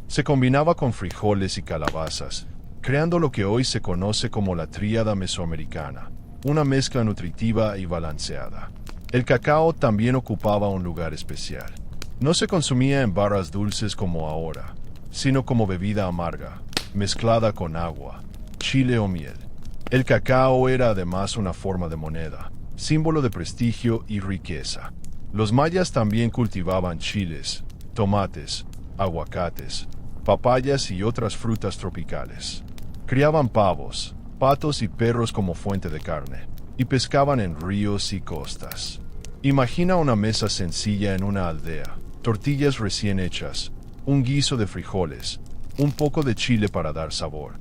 Se combinaba con frijoles y calabazas, creando lo que hoy se conoce como la tríada mesoamericana, una mezcla nutritiva y balanceada. El cacao también ocupaba un lugar especial. No se consumía en barras dulces como ahora, sino como bebida amarga, mezclada con agua, chile o miel. El cacao era además una forma de moneda, símbolo de prestigio y riqueza. Los mayas también cultivaban chiles, tomates, aguacates, papayas y otras frutas tropicales. Criaban pavos, patos y perros como fuente de carne, y pescaban en ríos y costas. Imagina una mesa sencilla en una aldea, tortillas recién hechas, un guiso de frijoles, un poco de chile para dar sabor,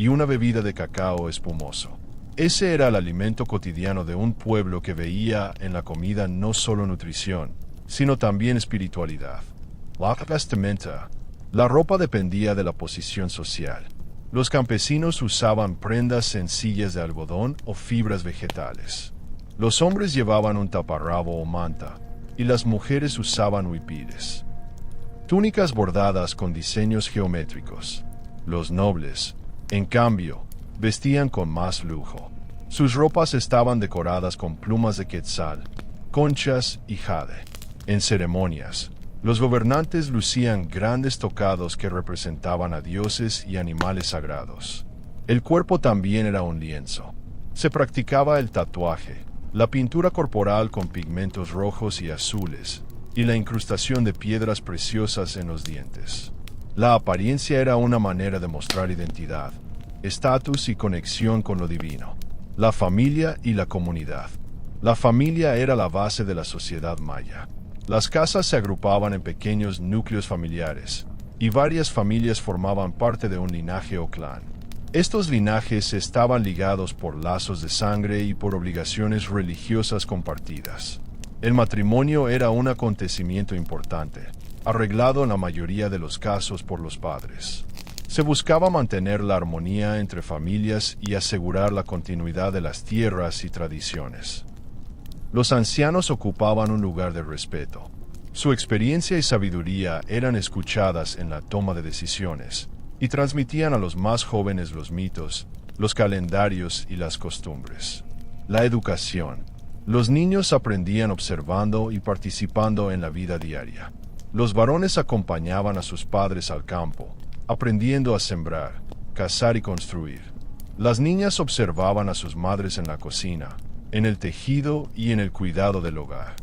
y una bebida de cacao espumoso. Ese era el alimento cotidiano de un pueblo que veía en la comida no solo nutrición, sino también espiritualidad. La vestimenta. La ropa dependía de la posición social. Los campesinos usaban prendas sencillas de algodón o fibras vegetales. Los hombres llevaban un taparrabo o manta, y las mujeres usaban huipiles. Túnicas bordadas con diseños geométricos. Los nobles, en cambio, vestían con más lujo. Sus ropas estaban decoradas con plumas de quetzal, conchas y jade. En ceremonias, los gobernantes lucían grandes tocados que representaban a dioses y animales sagrados. El cuerpo también era un lienzo. Se practicaba el tatuaje, la pintura corporal con pigmentos rojos y azules, y la incrustación de piedras preciosas en los dientes. La apariencia era una manera de mostrar identidad, estatus y conexión con lo divino. La familia y la comunidad. La familia era la base de la sociedad maya. Las casas se agrupaban en pequeños núcleos familiares, y varias familias formaban parte de un linaje o clan. Estos linajes estaban ligados por lazos de sangre y por obligaciones religiosas compartidas. El matrimonio era un acontecimiento importante, arreglado en la mayoría de los casos por los padres. Se buscaba mantener la armonía entre familias y asegurar la continuidad de las tierras y tradiciones. Los ancianos ocupaban un lugar de respeto. Su experiencia y sabiduría eran escuchadas en la toma de decisiones y transmitían a los más jóvenes los mitos, los calendarios y las costumbres. La educación. Los niños aprendían observando y participando en la vida diaria. Los varones acompañaban a sus padres al campo, aprendiendo a sembrar, cazar y construir. Las niñas observaban a sus madres en la cocina, en el tejido y en el cuidado del hogar.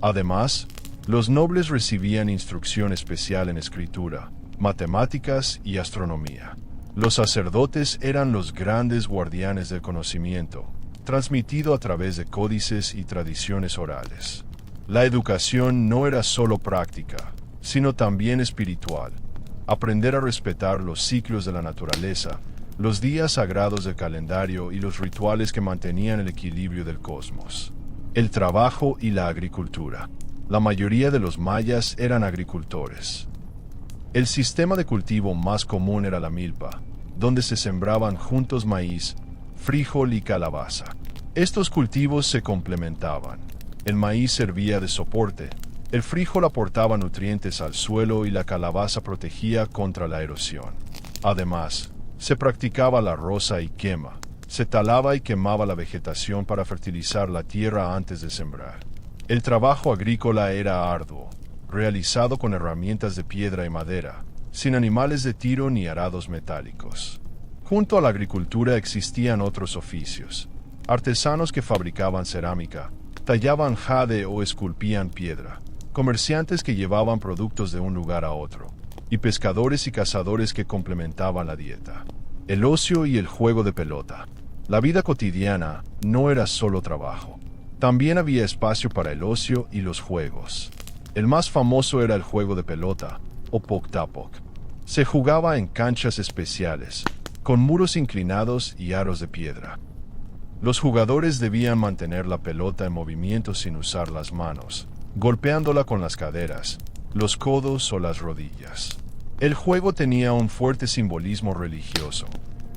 Además, los nobles recibían instrucción especial en escritura, matemáticas y astronomía. Los sacerdotes eran los grandes guardianes del conocimiento, transmitido a través de códices y tradiciones orales. La educación no era solo práctica, sino también espiritual. Aprender a respetar los ciclos de la naturaleza, los días sagrados del calendario y los rituales que mantenían el equilibrio del cosmos. El trabajo y la agricultura. La mayoría de los mayas eran agricultores. El sistema de cultivo más común era la milpa, donde se sembraban juntos maíz, frijol y calabaza. Estos cultivos se complementaban. El maíz servía de soporte, el frijol aportaba nutrientes al suelo y la calabaza protegía contra la erosión. Además, se practicaba la roza y quema. Se talaba y quemaba la vegetación para fertilizar la tierra antes de sembrar. El trabajo agrícola era arduo, realizado con herramientas de piedra y madera, sin animales de tiro ni arados metálicos. Junto a la agricultura existían otros oficios. Artesanos que fabricaban cerámica, tallaban jade o esculpían piedra, comerciantes que llevaban productos de un lugar a otro, y pescadores y cazadores que complementaban la dieta. El ocio y el juego de pelota. La vida cotidiana no era solo trabajo. También había espacio para el ocio y los juegos. El más famoso era el juego de pelota, o pok-tapok. Se jugaba en canchas especiales, con muros inclinados y aros de piedra. Los jugadores debían mantener la pelota en movimiento sin usar las manos, golpeándola con las caderas, los codos o las rodillas. El juego tenía un fuerte simbolismo religioso.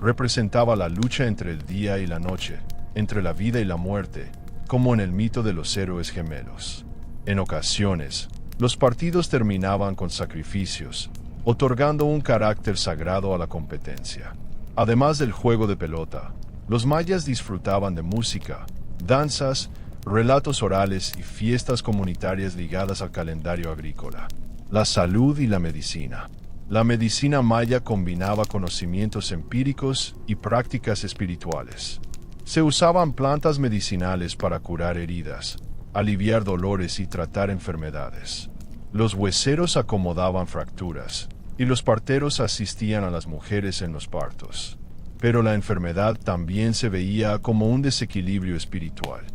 representaba la lucha entre el día y la noche, entre la vida y la muerte, como en el mito de los héroes gemelos. En ocasiones, los partidos terminaban con sacrificios, otorgando un carácter sagrado a la competencia. Además del juego de pelota, los mayas disfrutaban de música, danzas, relatos orales y fiestas comunitarias ligadas al calendario agrícola, la salud y la medicina. La medicina maya combinaba conocimientos empíricos y prácticas espirituales. Se usaban plantas medicinales para curar heridas, aliviar dolores y tratar enfermedades. Los hueseros acomodaban fracturas, y los parteros asistían a las mujeres en los partos. Pero la enfermedad también se veía como un desequilibrio espiritual.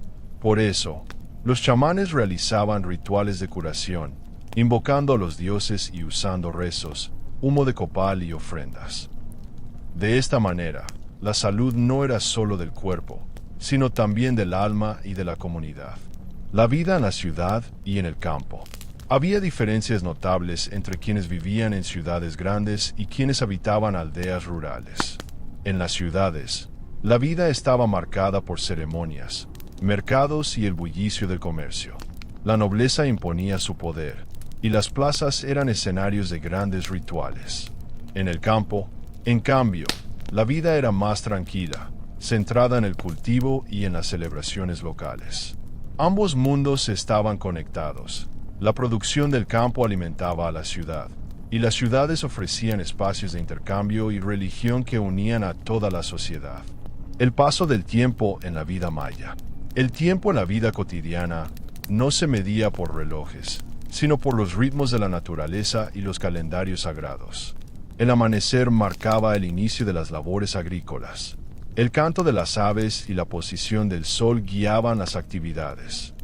Por eso, los chamanes realizaban rituales de curación, invocando a los dioses y usando rezos, humo de copal y ofrendas. De esta manera, la salud no era solo del cuerpo, sino también del alma y de la comunidad. La vida en la ciudad y en el campo. Había diferencias notables entre quienes vivían en ciudades grandes y quienes habitaban aldeas rurales. En las ciudades, la vida estaba marcada por ceremonias, mercados y el bullicio del comercio. La nobleza imponía su poder, y las plazas eran escenarios de grandes rituales. En el campo, en cambio, la vida era más tranquila, centrada en el cultivo y en las celebraciones locales. Ambos mundos estaban conectados. La producción del campo alimentaba a la ciudad, y las ciudades ofrecían espacios de intercambio y religión que unían a toda la sociedad. El paso del tiempo en la vida maya. El tiempo en la vida cotidiana no se medía por relojes, sino por los ritmos de la naturaleza y los calendarios sagrados. El amanecer marcaba el inicio de las labores agrícolas. El canto de las aves y la posición del sol guiaban las actividades.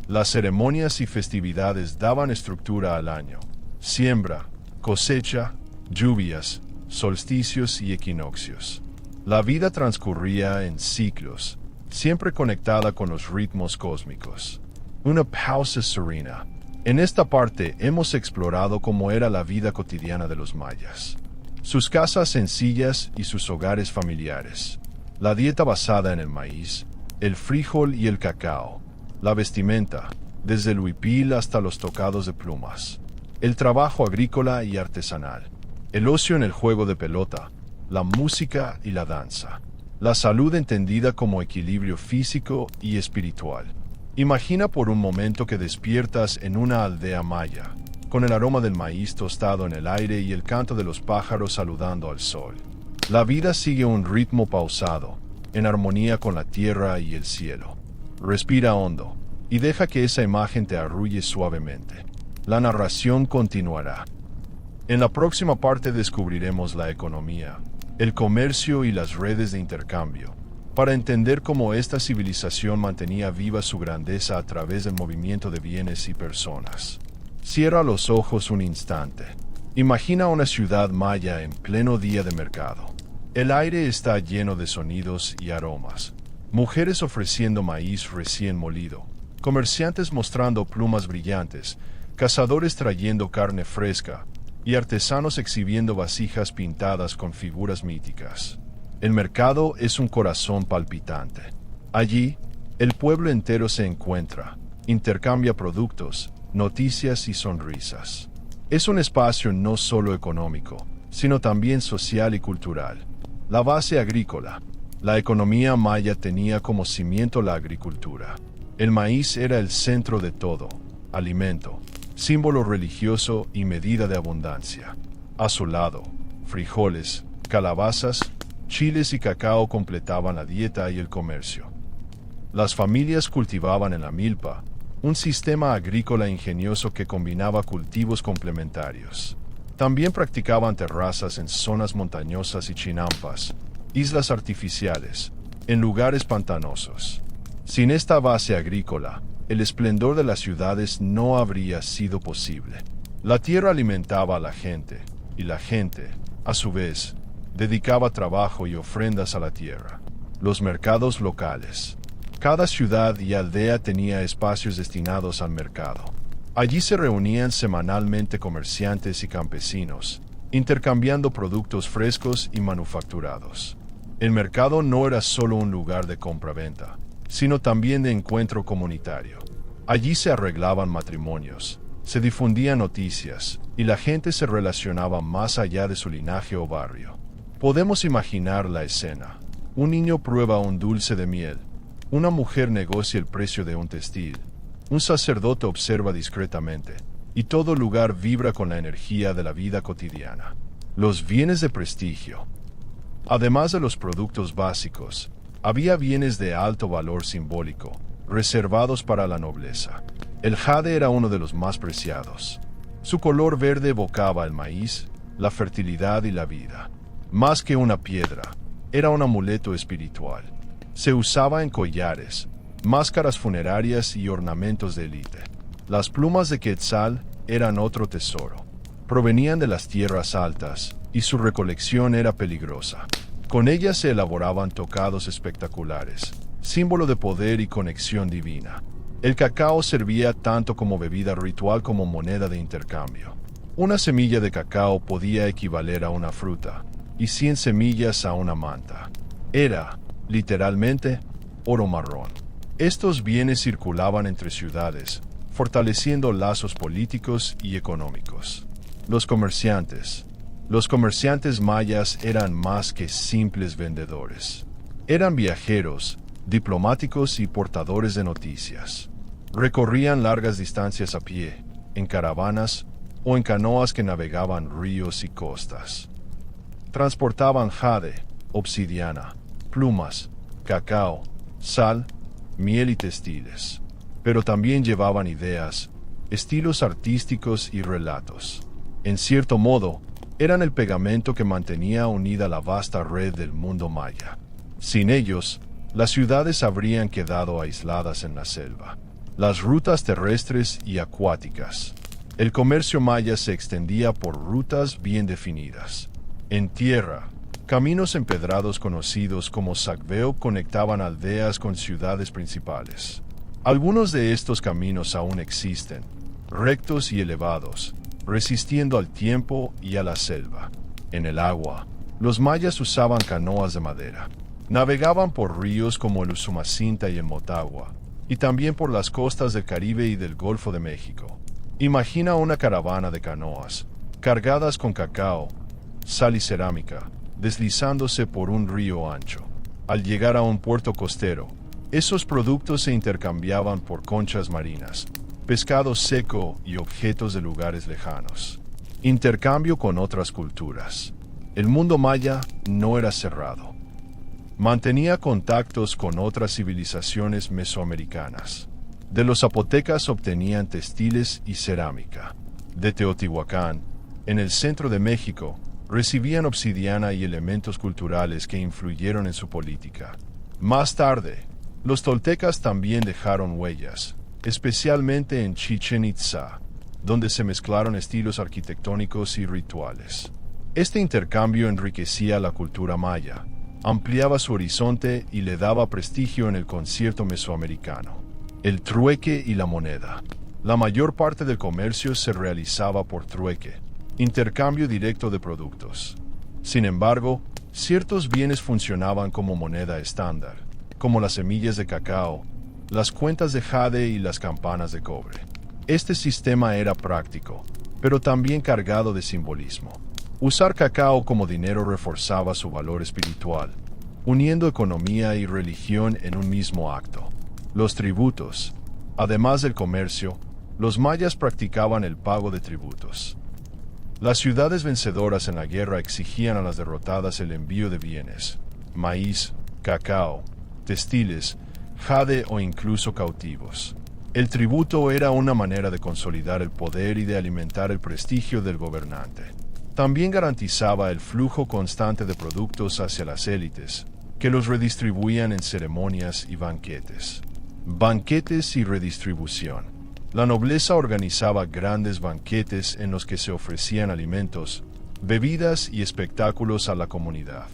Las ceremonias y festividades daban estructura al año: siembra, cosecha, lluvias, solsticios y equinoccios. La vida transcurría en ciclos, siempre conectada con los ritmos cósmicos. Una pausa serena. En esta parte hemos explorado cómo era la vida cotidiana de los mayas. Sus casas sencillas y sus hogares familiares. La dieta basada en el maíz, el frijol y el cacao. La vestimenta, desde el huipil hasta los tocados de plumas. El trabajo agrícola y artesanal. El ocio en el juego de pelota, la música y la danza. La salud entendida como equilibrio físico y espiritual. Imagina por un momento que despiertas en una aldea maya, con el aroma del maíz tostado en el aire y el canto de los pájaros saludando al sol. La vida sigue un ritmo pausado, en armonía con la tierra y el cielo. Respira hondo, y deja que esa imagen te arrulle suavemente. La narración continuará. En la próxima parte descubriremos la economía, el comercio y las redes de intercambio, para entender cómo esta civilización mantenía viva su grandeza a través del movimiento de bienes y personas. Cierra los ojos un instante. Imagina una ciudad maya en pleno día de mercado. El aire está lleno de sonidos y aromas. Mujeres ofreciendo maíz recién molido, comerciantes mostrando plumas brillantes, cazadores trayendo carne fresca, y artesanos exhibiendo vasijas pintadas con figuras míticas. El mercado es un corazón palpitante. Allí, el pueblo entero se encuentra, intercambia productos, noticias y sonrisas. Es un espacio no solo económico, sino también social y cultural. La base agrícola. La economía maya tenía como cimiento la agricultura. El maíz era el centro de todo, alimento, símbolo religioso y medida de abundancia. A su lado, frijoles, calabazas, chiles y cacao completaban la dieta y el comercio. Las familias cultivaban en la milpa, un sistema agrícola ingenioso que combinaba cultivos complementarios. También practicaban terrazas en zonas montañosas y chinampas, islas artificiales, en lugares pantanosos. Sin esta base agrícola, el esplendor de las ciudades no habría sido posible. La tierra alimentaba a la gente, y la gente, a su vez, dedicaba trabajo y ofrendas a la tierra. Los mercados locales. Cada ciudad y aldea tenía espacios destinados al mercado. Allí se reunían semanalmente comerciantes y campesinos, intercambiando productos frescos y manufacturados. El mercado no era solo un lugar de compra-venta, sino también de encuentro comunitario. Allí se arreglaban matrimonios, se difundían noticias, y la gente se relacionaba más allá de su linaje o barrio. Podemos imaginar la escena. Un niño prueba un dulce de miel, una mujer negocia el precio de un textil, un sacerdote observa discretamente, y todo lugar vibra con la energía de la vida cotidiana. Los bienes de prestigio. Además de los productos básicos, había bienes de alto valor simbólico, reservados para la nobleza. El jade era uno de los más preciados. Su color verde evocaba el maíz, la fertilidad y la vida. Más que una piedra, era un amuleto espiritual. Se usaba en collares, máscaras funerarias y ornamentos de élite. Las plumas de quetzal eran otro tesoro. Provenían de las tierras altas, y su recolección era peligrosa. Con ellas se elaboraban tocados espectaculares, símbolo de poder y conexión divina. El cacao servía tanto como bebida ritual como moneda de intercambio. Una semilla de cacao podía equivaler a una fruta, y 100 semillas a una manta. Era, literalmente, oro marrón. Estos bienes circulaban entre ciudades, fortaleciendo lazos políticos y económicos. Los comerciantes mayas eran más que simples vendedores. Eran viajeros, diplomáticos y portadores de noticias. Recorrían largas distancias a pie, en caravanas o en canoas que navegaban ríos y costas. Transportaban jade, obsidiana, plumas, cacao, sal, miel y textiles. Pero también llevaban ideas, estilos artísticos y relatos. En cierto modo, eran el pegamento que mantenía unida la vasta red del mundo maya. Sin ellos, las ciudades habrían quedado aisladas en la selva. Las rutas terrestres y acuáticas. El comercio maya se extendía por rutas bien definidas. En tierra, caminos empedrados conocidos como sacbeo conectaban aldeas con ciudades principales. Algunos de estos caminos aún existen, rectos y elevados, resistiendo al tiempo y a la selva. En el agua, los mayas usaban canoas de madera. Navegaban por ríos como el Usumacinta y el Motagua, y también por las costas del Caribe y del Golfo de México. Imagina una caravana de canoas, cargadas con cacao, sal y cerámica, deslizándose por un río ancho. Al llegar a un puerto costero, esos productos se intercambiaban por conchas marinas, pescado seco y objetos de lugares lejanos. Intercambio con otras culturas. El mundo maya no era cerrado. Mantenía contactos con otras civilizaciones mesoamericanas. De los zapotecas obtenían textiles y cerámica. De Teotihuacán, en el centro de México, recibían obsidiana y elementos culturales que influyeron en su política. Más tarde, los toltecas también dejaron huellas, especialmente en Chichén Itzá, donde se mezclaron estilos arquitectónicos y rituales. Este intercambio enriquecía la cultura maya, ampliaba su horizonte y le daba prestigio en el concierto mesoamericano. El trueque y la moneda. La mayor parte del comercio se realizaba por trueque, intercambio directo de productos. Sin embargo, ciertos bienes funcionaban como moneda estándar, como las semillas de cacao, las cuentas de jade y las campanas de cobre. Este sistema era práctico, pero también cargado de simbolismo. Usar cacao como dinero reforzaba su valor espiritual, uniendo economía y religión en un mismo acto. Los tributos. Además del comercio, los mayas practicaban el pago de tributos. Las ciudades vencedoras en la guerra exigían a las derrotadas el envío de bienes, maíz, cacao, textiles, jade o incluso cautivos. El tributo era una manera de consolidar el poder y de alimentar el prestigio del gobernante. También garantizaba el flujo constante de productos hacia las élites, que los redistribuían en ceremonias y banquetes. Banquetes y redistribución. La nobleza organizaba grandes banquetes en los que se ofrecían alimentos, bebidas y espectáculos a la comunidad.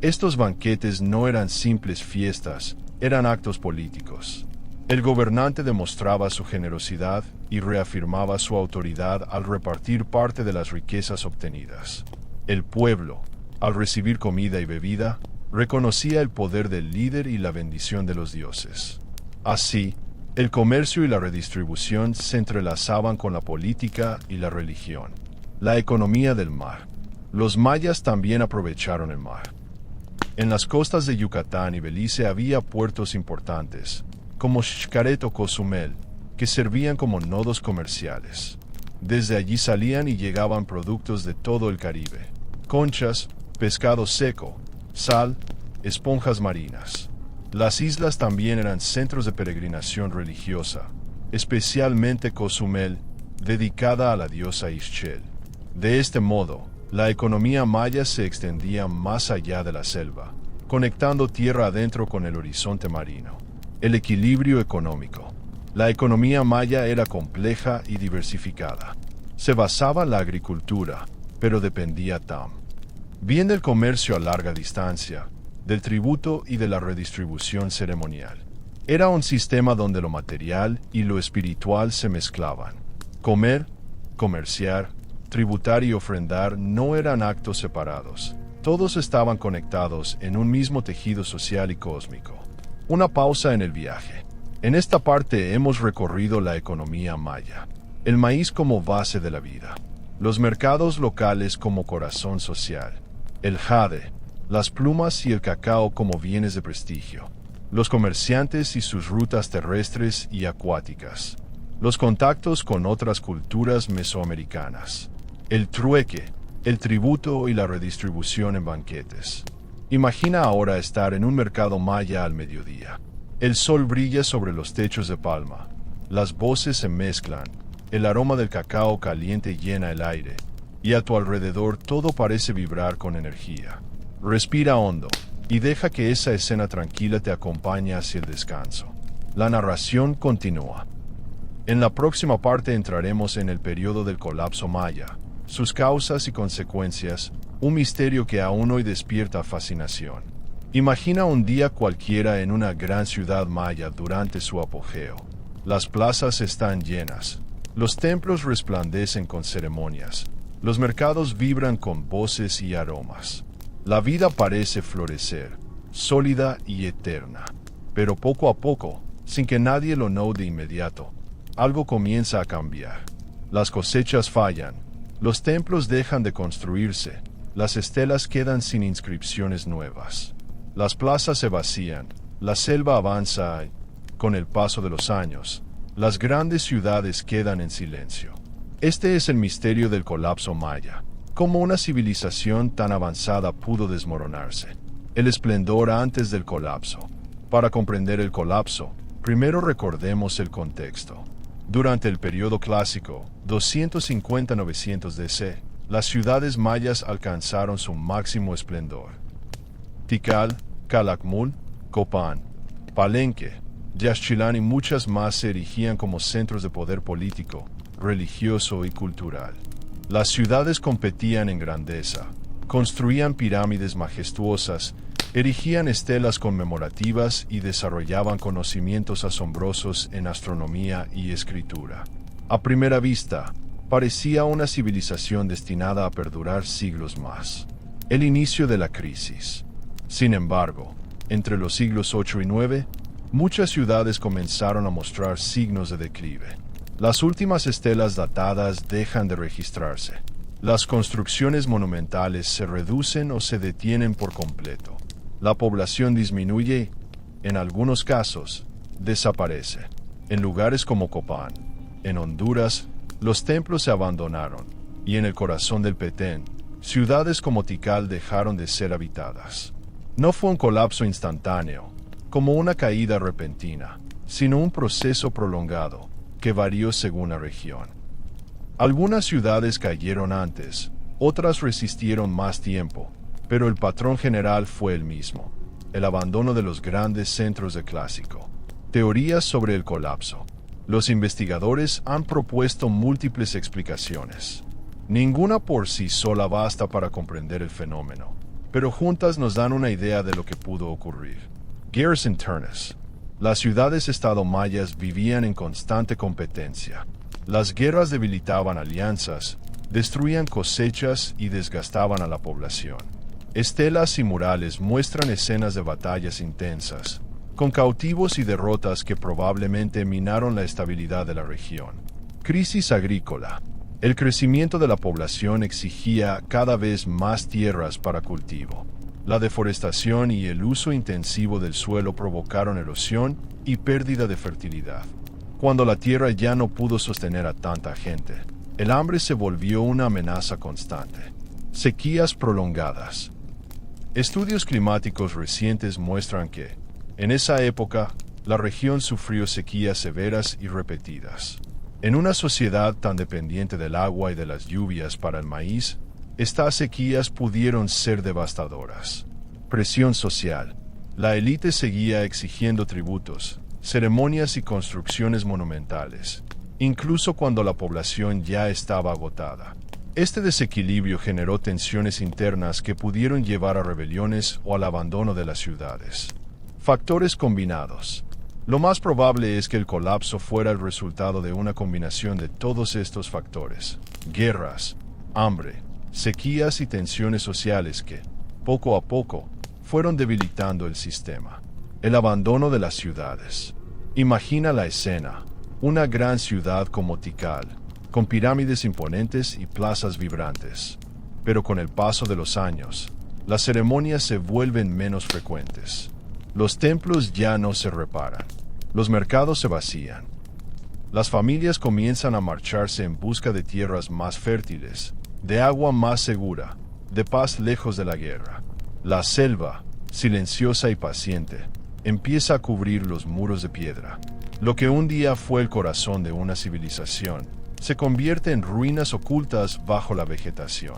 Estos banquetes no eran simples fiestas, eran actos políticos. El gobernante demostraba su generosidad y reafirmaba su autoridad al repartir parte de las riquezas obtenidas. El pueblo, al recibir comida y bebida, reconocía el poder del líder y la bendición de los dioses. Así, el comercio y la redistribución se entrelazaban con la política y la religión. La economía del mar. Los mayas también aprovecharon el mar. En las costas de Yucatán y Belice había puertos importantes, como Xcaret o Cozumel, que servían como nodos comerciales. Desde allí salían y llegaban productos de todo el Caribe: conchas, pescado seco, sal, esponjas marinas. Las islas también eran centros de peregrinación religiosa, especialmente Cozumel, dedicada a la diosa Ixchel. De este modo, la economía maya se extendía más allá de la selva, conectando tierra adentro con el horizonte marino. El equilibrio económico. La economía maya era compleja y diversificada. Se basaba en la agricultura, pero dependía bien del comercio a larga distancia, del tributo y de la redistribución ceremonial. Era un sistema donde lo material y lo espiritual se mezclaban. Comer, comerciar, tributar y ofrendar no eran actos separados. Todos estaban conectados en un mismo tejido social y cósmico. Una pausa en el viaje. En esta parte hemos recorrido la economía maya. El maíz como base de la vida. Los mercados locales como corazón social. El jade, las plumas y el cacao como bienes de prestigio. Los comerciantes y sus rutas terrestres y acuáticas. Los contactos con otras culturas mesoamericanas. El trueque, el tributo y la redistribución en banquetes. Imagina ahora estar en un mercado maya al mediodía. El sol brilla sobre los techos de palma. Las voces se mezclan. El aroma del cacao caliente llena el aire. Y a tu alrededor todo parece vibrar con energía. Respira hondo y deja que esa escena tranquila te acompañe hacia el descanso. La narración continúa. En la próxima parte entraremos en el periodo del colapso maya, sus causas y consecuencias, un misterio que aún hoy despierta fascinación. Imagina un día cualquiera en una gran ciudad maya durante su apogeo. Las plazas están llenas, los templos resplandecen con ceremonias, los mercados vibran con voces y aromas. La vida parece florecer, sólida y eterna. Pero poco a poco, sin que nadie lo note de inmediato, algo comienza a cambiar. Las cosechas fallan, los templos dejan de construirse, las estelas quedan sin inscripciones nuevas. Las plazas se vacían, la selva avanza y, con el paso de los años, las grandes ciudades quedan en silencio. Este es el misterio del colapso maya. Cómo una civilización tan avanzada pudo desmoronarse. El esplendor antes del colapso. Para comprender el colapso, primero recordemos el contexto. Durante el periodo clásico, 250-900 DC, las ciudades mayas alcanzaron su máximo esplendor. Tikal, Calakmul, Copán, Palenque, Yaxchilán y muchas más se erigían como centros de poder político, religioso y cultural. Las ciudades competían en grandeza, construían pirámides majestuosas, erigían estelas conmemorativas y desarrollaban conocimientos asombrosos en astronomía y escritura. A primera vista, parecía una civilización destinada a perdurar siglos más. El inicio de la crisis. Sin embargo, entre los siglos 8 y 9, muchas ciudades comenzaron a mostrar signos de declive. Las últimas estelas datadas dejan de registrarse. Las construcciones monumentales se reducen o se detienen por completo. La población disminuye, en algunos casos, desaparece. En lugares como Copán, en Honduras, los templos se abandonaron, y en el corazón del Petén, ciudades como Tikal dejaron de ser habitadas. No fue un colapso instantáneo, como una caída repentina, sino un proceso prolongado, que varió según la región. Algunas ciudades cayeron antes, otras resistieron más tiempo, pero el patrón general fue el mismo: el abandono de los grandes centros de clásico. Teorías sobre el colapso. Los investigadores han propuesto múltiples explicaciones. Ninguna por sí sola basta para comprender el fenómeno, pero juntas nos dan una idea de lo que pudo ocurrir. Guerras internas. Las ciudades-estado mayas vivían en constante competencia. Las guerras debilitaban alianzas, destruían cosechas y desgastaban a la población. Estelas y murales muestran escenas de batallas intensas, con cautivos y derrotas que probablemente minaron la estabilidad de la región. Crisis agrícola. El crecimiento de la población exigía cada vez más tierras para cultivo. La deforestación y el uso intensivo del suelo provocaron erosión y pérdida de fertilidad. Cuando la tierra ya no pudo sostener a tanta gente, el hambre se volvió una amenaza constante. Sequías prolongadas. Estudios climáticos recientes muestran que, en esa época, la región sufrió sequías severas y repetidas. En una sociedad tan dependiente del agua y de las lluvias para el maíz, estas sequías pudieron ser devastadoras. Presión social. La élite seguía exigiendo tributos, ceremonias y construcciones monumentales, incluso cuando la población ya estaba agotada. Este desequilibrio generó tensiones internas que pudieron llevar a rebeliones o al abandono de las ciudades. Factores combinados. Lo más probable es que el colapso fuera el resultado de una combinación de todos estos factores: guerras, hambre, sequías y tensiones sociales que, poco a poco, fueron debilitando el sistema. El abandono de las ciudades. Imagina la escena: una gran ciudad como Tikal, con pirámides imponentes y plazas vibrantes. Pero con el paso de los años, las ceremonias se vuelven menos frecuentes. Los templos ya no se reparan. Los mercados se vacían. Las familias comienzan a marcharse en busca de tierras más fértiles, de agua más segura, de paz lejos de la guerra. La selva, silenciosa y paciente, empieza a cubrir los muros de piedra. Lo que un día fue el corazón de una civilización, se convierte en ruinas ocultas bajo la vegetación.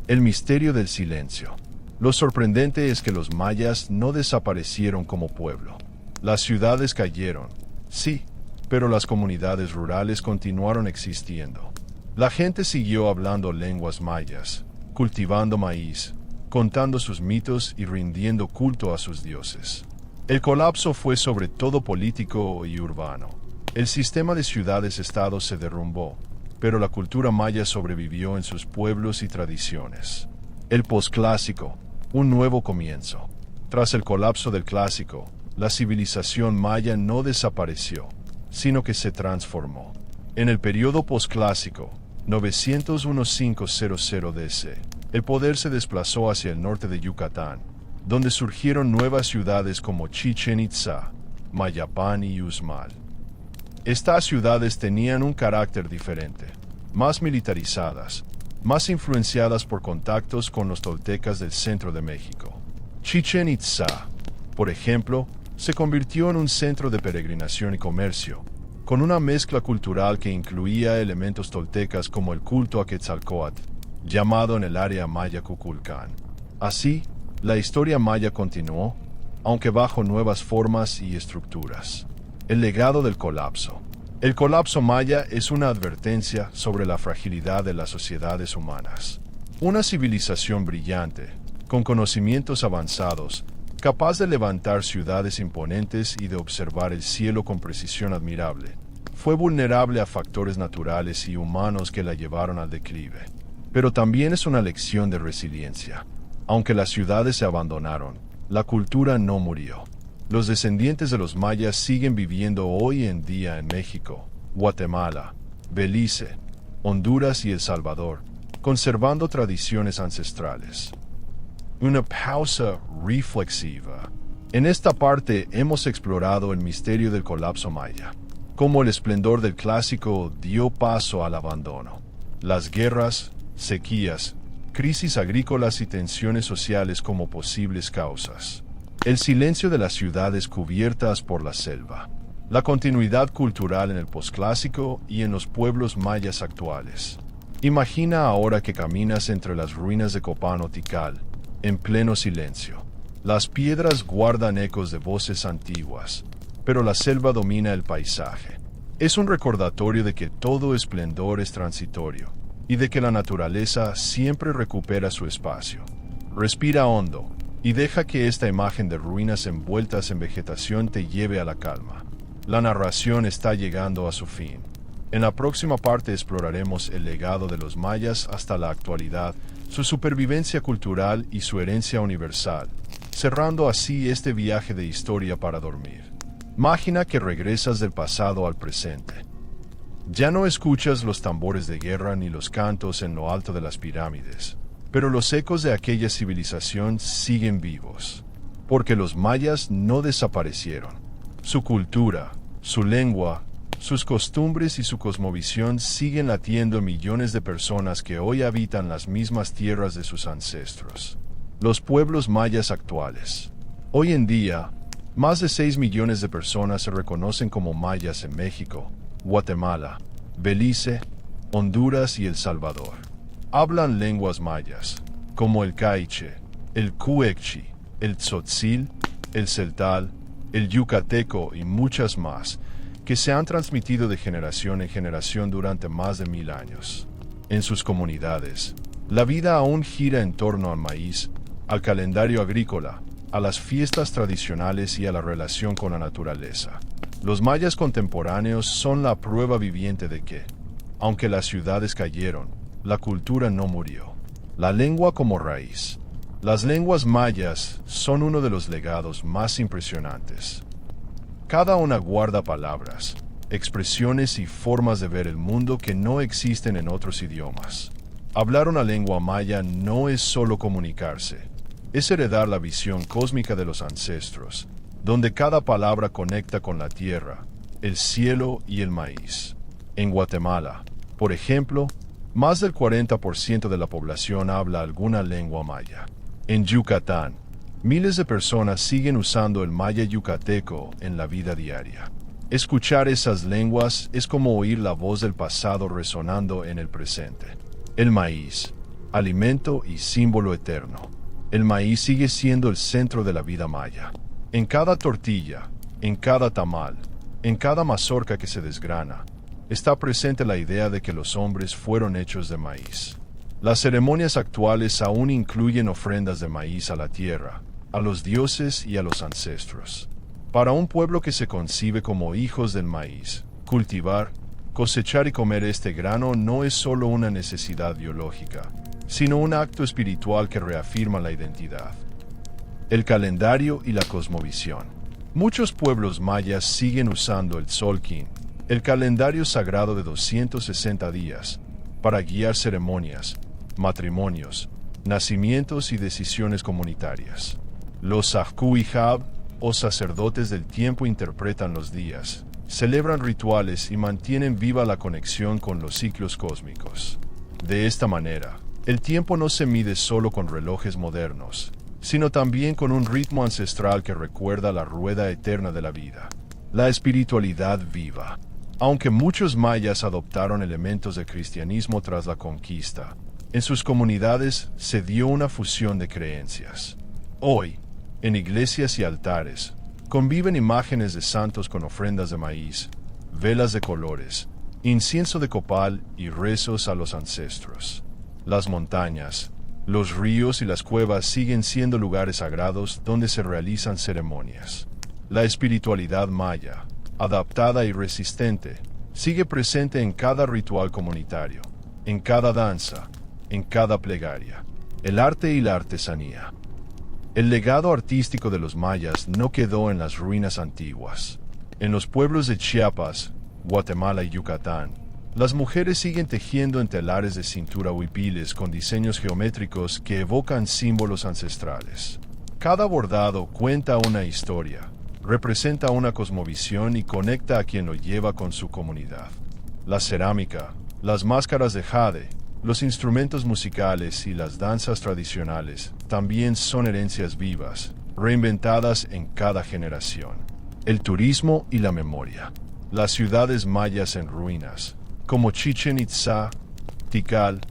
El misterio del silencio. Lo sorprendente es que los mayas no desaparecieron como pueblo. Las ciudades cayeron, sí, pero las comunidades rurales continuaron existiendo. La gente siguió hablando lenguas mayas, cultivando maíz, contando sus mitos y rindiendo culto a sus dioses. El colapso fue sobre todo político y urbano. El sistema de ciudades-estados se derrumbó, pero la cultura maya sobrevivió en sus pueblos y tradiciones. El posclásico. Un nuevo comienzo. Tras el colapso del clásico, la civilización maya no desapareció, sino que se transformó. En el periodo posclásico, 901-500 DC, el poder se desplazó hacia el norte de Yucatán, donde surgieron nuevas ciudades como Chichén Itzá, Mayapán y Uxmal. Estas ciudades tenían un carácter diferente, más militarizadas, más influenciadas por contactos con los toltecas del centro de México. Chichén Itzá, por ejemplo, se convirtió en un centro de peregrinación y comercio, con una mezcla cultural que incluía elementos toltecas como el culto a Quetzalcóatl, llamado en el área maya Kukulcán. Así, la historia maya continuó, aunque bajo nuevas formas y estructuras. El legado del colapso. El colapso maya es una advertencia sobre la fragilidad de las sociedades humanas. Una civilización brillante, con conocimientos avanzados, capaz de levantar ciudades imponentes y de observar el cielo con precisión admirable, fue vulnerable a factores naturales y humanos que la llevaron al declive. Pero también es una lección de resiliencia. Aunque las ciudades se abandonaron, la cultura no murió. Los descendientes de los mayas siguen viviendo hoy en día en México, Guatemala, Belice, Honduras y El Salvador, conservando tradiciones ancestrales. Una pausa reflexiva. En esta parte hemos explorado el misterio del colapso maya, cómo el esplendor del clásico dio paso al abandono. Las guerras, sequías, crisis agrícolas y tensiones sociales como posibles causas. El silencio de las ciudades cubiertas por la selva. La continuidad cultural en el posclásico y en los pueblos mayas actuales. Imagina ahora que caminas entre las ruinas de Copán o Tikal, en pleno silencio. Las piedras guardan ecos de voces antiguas, pero la selva domina el paisaje. Es un recordatorio de que todo esplendor es transitorio, y de que la naturaleza siempre recupera su espacio. Respira hondo, y deja que esta imagen de ruinas envueltas en vegetación te lleve a la calma. La narración está llegando a su fin. En la próxima parte exploraremos el legado de los mayas hasta la actualidad, su supervivencia cultural y su herencia universal, cerrando así este viaje de historia para dormir. Imagina que regresas del pasado al presente. Ya no escuchas los tambores de guerra ni los cantos en lo alto de las pirámides, pero los ecos de aquella civilización siguen vivos, porque los mayas no desaparecieron. Su cultura, su lengua, sus costumbres y su cosmovisión siguen latiendo en millones de personas que hoy habitan las mismas tierras de sus ancestros. Los pueblos mayas actuales. Hoy en día, más de 6 millones de personas se reconocen como mayas en México, Guatemala, Belice, Honduras y El Salvador. Hablan lenguas mayas, como el caiche, el cuecchi, el tzotzil, el celtal, el yucateco y muchas más, que se han transmitido de generación en generación durante más de 1000 años. En sus comunidades, la vida aún gira en torno al maíz, al calendario agrícola, a las fiestas tradicionales y a la relación con la naturaleza. Los mayas contemporáneos son la prueba viviente de que, aunque las ciudades cayeron, la cultura no murió. La lengua como raíz. Las lenguas mayas son uno de los legados más impresionantes. Cada una guarda palabras, expresiones y formas de ver el mundo que no existen en otros idiomas. Hablar una lengua maya no es solo comunicarse, es heredar la visión cósmica de los ancestros, donde cada palabra conecta con la tierra, el cielo y el maíz. En Guatemala, por ejemplo, más del 40% de la población habla alguna lengua maya. En Yucatán, miles de personas siguen usando el maya yucateco en la vida diaria. Escuchar esas lenguas es como oír la voz del pasado resonando en el presente. El maíz, alimento y símbolo eterno. El maíz sigue siendo el centro de la vida maya. En cada tortilla, en cada tamal, en cada mazorca que se desgrana, está presente la idea de que los hombres fueron hechos de maíz. Las ceremonias actuales aún incluyen ofrendas de maíz a la tierra, a los dioses y a los ancestros. Para un pueblo que se concibe como hijos del maíz, cultivar, cosechar y comer este grano no es solo una necesidad biológica, sino un acto espiritual que reafirma la identidad. El calendario y la cosmovisión. Muchos pueblos mayas siguen usando el tzolkin, el calendario sagrado de 260 días, para guiar ceremonias, matrimonios, nacimientos y decisiones comunitarias. Los Ajkuijab, o sacerdotes del tiempo, interpretan los días, celebran rituales y mantienen viva la conexión con los ciclos cósmicos. De esta manera, el tiempo no se mide solo con relojes modernos, sino también con un ritmo ancestral que recuerda la rueda eterna de la vida. La espiritualidad viva. Aunque muchos mayas adoptaron elementos del cristianismo tras la conquista, en sus comunidades se dio una fusión de creencias. Hoy, en iglesias y altares, conviven imágenes de santos con ofrendas de maíz, velas de colores, incienso de copal y rezos a los ancestros. Las montañas, los ríos y las cuevas siguen siendo lugares sagrados donde se realizan ceremonias. La espiritualidad maya, adaptada y resistente, sigue presente en cada ritual comunitario, en cada danza, en cada plegaria. El arte y la artesanía. El legado artístico de los mayas no quedó en las ruinas antiguas. En los pueblos de Chiapas, Guatemala y Yucatán, las mujeres siguen tejiendo en telares de cintura huipiles con diseños geométricos que evocan símbolos ancestrales. Cada bordado cuenta una historia, representa una cosmovisión y conecta a quien lo lleva con su comunidad. La cerámica, las máscaras de jade, los instrumentos musicales y las danzas tradicionales también son herencias vivas, reinventadas en cada generación. El turismo y la memoria. Las ciudades mayas en ruinas, como Chichén Itzá, Tikal,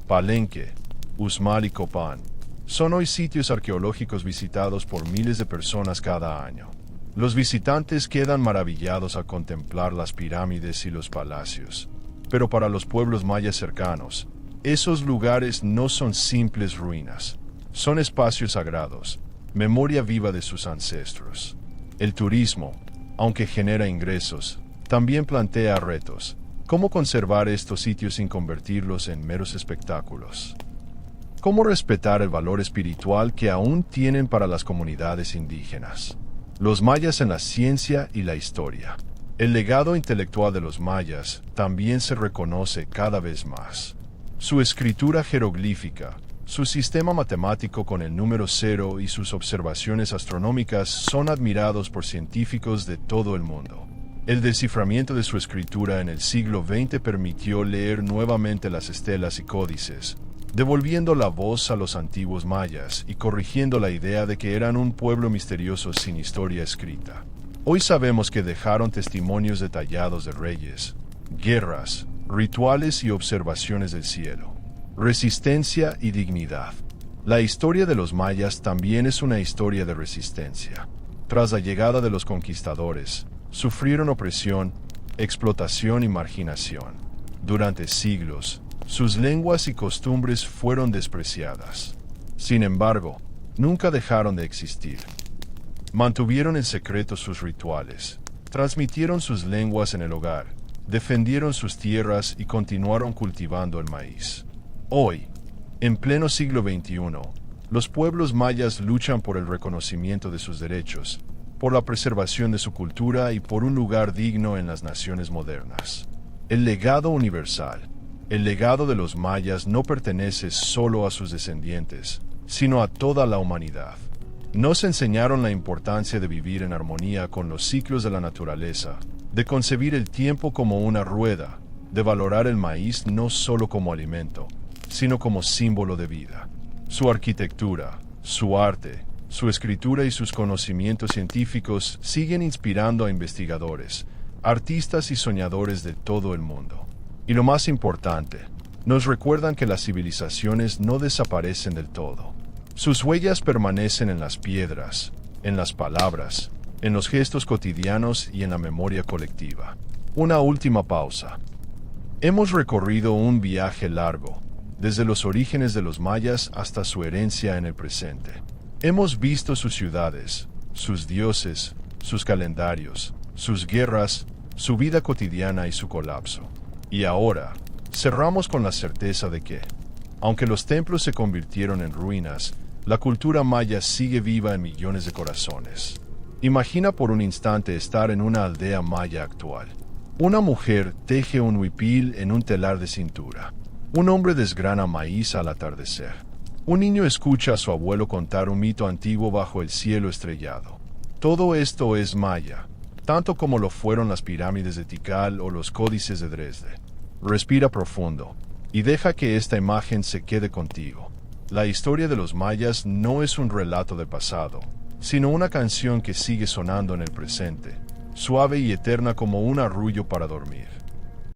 Palenque, Uxmal y Copán, son hoy sitios arqueológicos visitados por miles de personas cada año. Los visitantes quedan maravillados al contemplar las pirámides y los palacios, pero para los pueblos mayas cercanos, esos lugares no son simples ruinas, son espacios sagrados, memoria viva de sus ancestros. El turismo, aunque genera ingresos, también plantea retos, ¿Cómo conservar estos sitios sin convertirlos en meros espectáculos? ¿Cómo respetar el valor espiritual que aún tienen para las comunidades indígenas? Los mayas en la ciencia y la historia. El legado intelectual de los mayas también se reconoce cada vez más. Su escritura jeroglífica, su sistema matemático con el número 0 y sus observaciones astronómicas son admirados por científicos de todo el mundo. El desciframiento de su escritura en el siglo XX permitió leer nuevamente las estelas y códices, devolviendo la voz a los antiguos mayas y corrigiendo la idea de que eran un pueblo misterioso sin historia escrita. Hoy sabemos que dejaron testimonios detallados de reyes, guerras, rituales y observaciones del cielo, resistencia y dignidad. La historia de los mayas también es una historia de resistencia. Tras la llegada de los conquistadores, sufrieron opresión, explotación y marginación. Durante siglos, sus lenguas y costumbres fueron despreciadas. Sin embargo, nunca dejaron de existir. Mantuvieron en secreto sus rituales, transmitieron sus lenguas en el hogar, defendieron sus tierras y continuaron cultivando el maíz. Hoy, en pleno siglo XXI, los pueblos mayas luchan por el reconocimiento de sus derechos, por la preservación de su cultura y por un lugar digno en las naciones modernas. El legado universal, el legado de los mayas no pertenece solo a sus descendientes, sino a toda la humanidad. Nos enseñaron la importancia de vivir en armonía con los ciclos de la naturaleza, de concebir el tiempo como una rueda, de valorar el maíz no solo como alimento, sino como símbolo de vida. Su arquitectura, su arte, su escritura y sus conocimientos científicos siguen inspirando a investigadores, artistas y soñadores de todo el mundo. Y lo más importante, nos recuerdan que las civilizaciones no desaparecen del todo. Sus huellas permanecen en las piedras, en las palabras, en los gestos cotidianos y en la memoria colectiva. Una última pausa. Hemos recorrido un viaje largo, desde los orígenes de los mayas hasta su herencia en el presente. Hemos visto sus ciudades, sus dioses, sus calendarios, sus guerras, su vida cotidiana y su colapso. Y ahora, cerramos con la certeza de que, aunque los templos se convirtieron en ruinas, la cultura maya sigue viva en millones de corazones. Imagina por un instante estar en una aldea maya actual. Una mujer teje un huipil en un telar de cintura. Un hombre desgrana maíz al atardecer. Un niño escucha a su abuelo contar un mito antiguo bajo el cielo estrellado. Todo esto es maya, tanto como lo fueron las pirámides de Tikal o los códices de Dresde. Respira profundo y deja que esta imagen se quede contigo. La historia de los mayas no es un relato del pasado, sino una canción que sigue sonando en el presente, suave y eterna como un arrullo para dormir.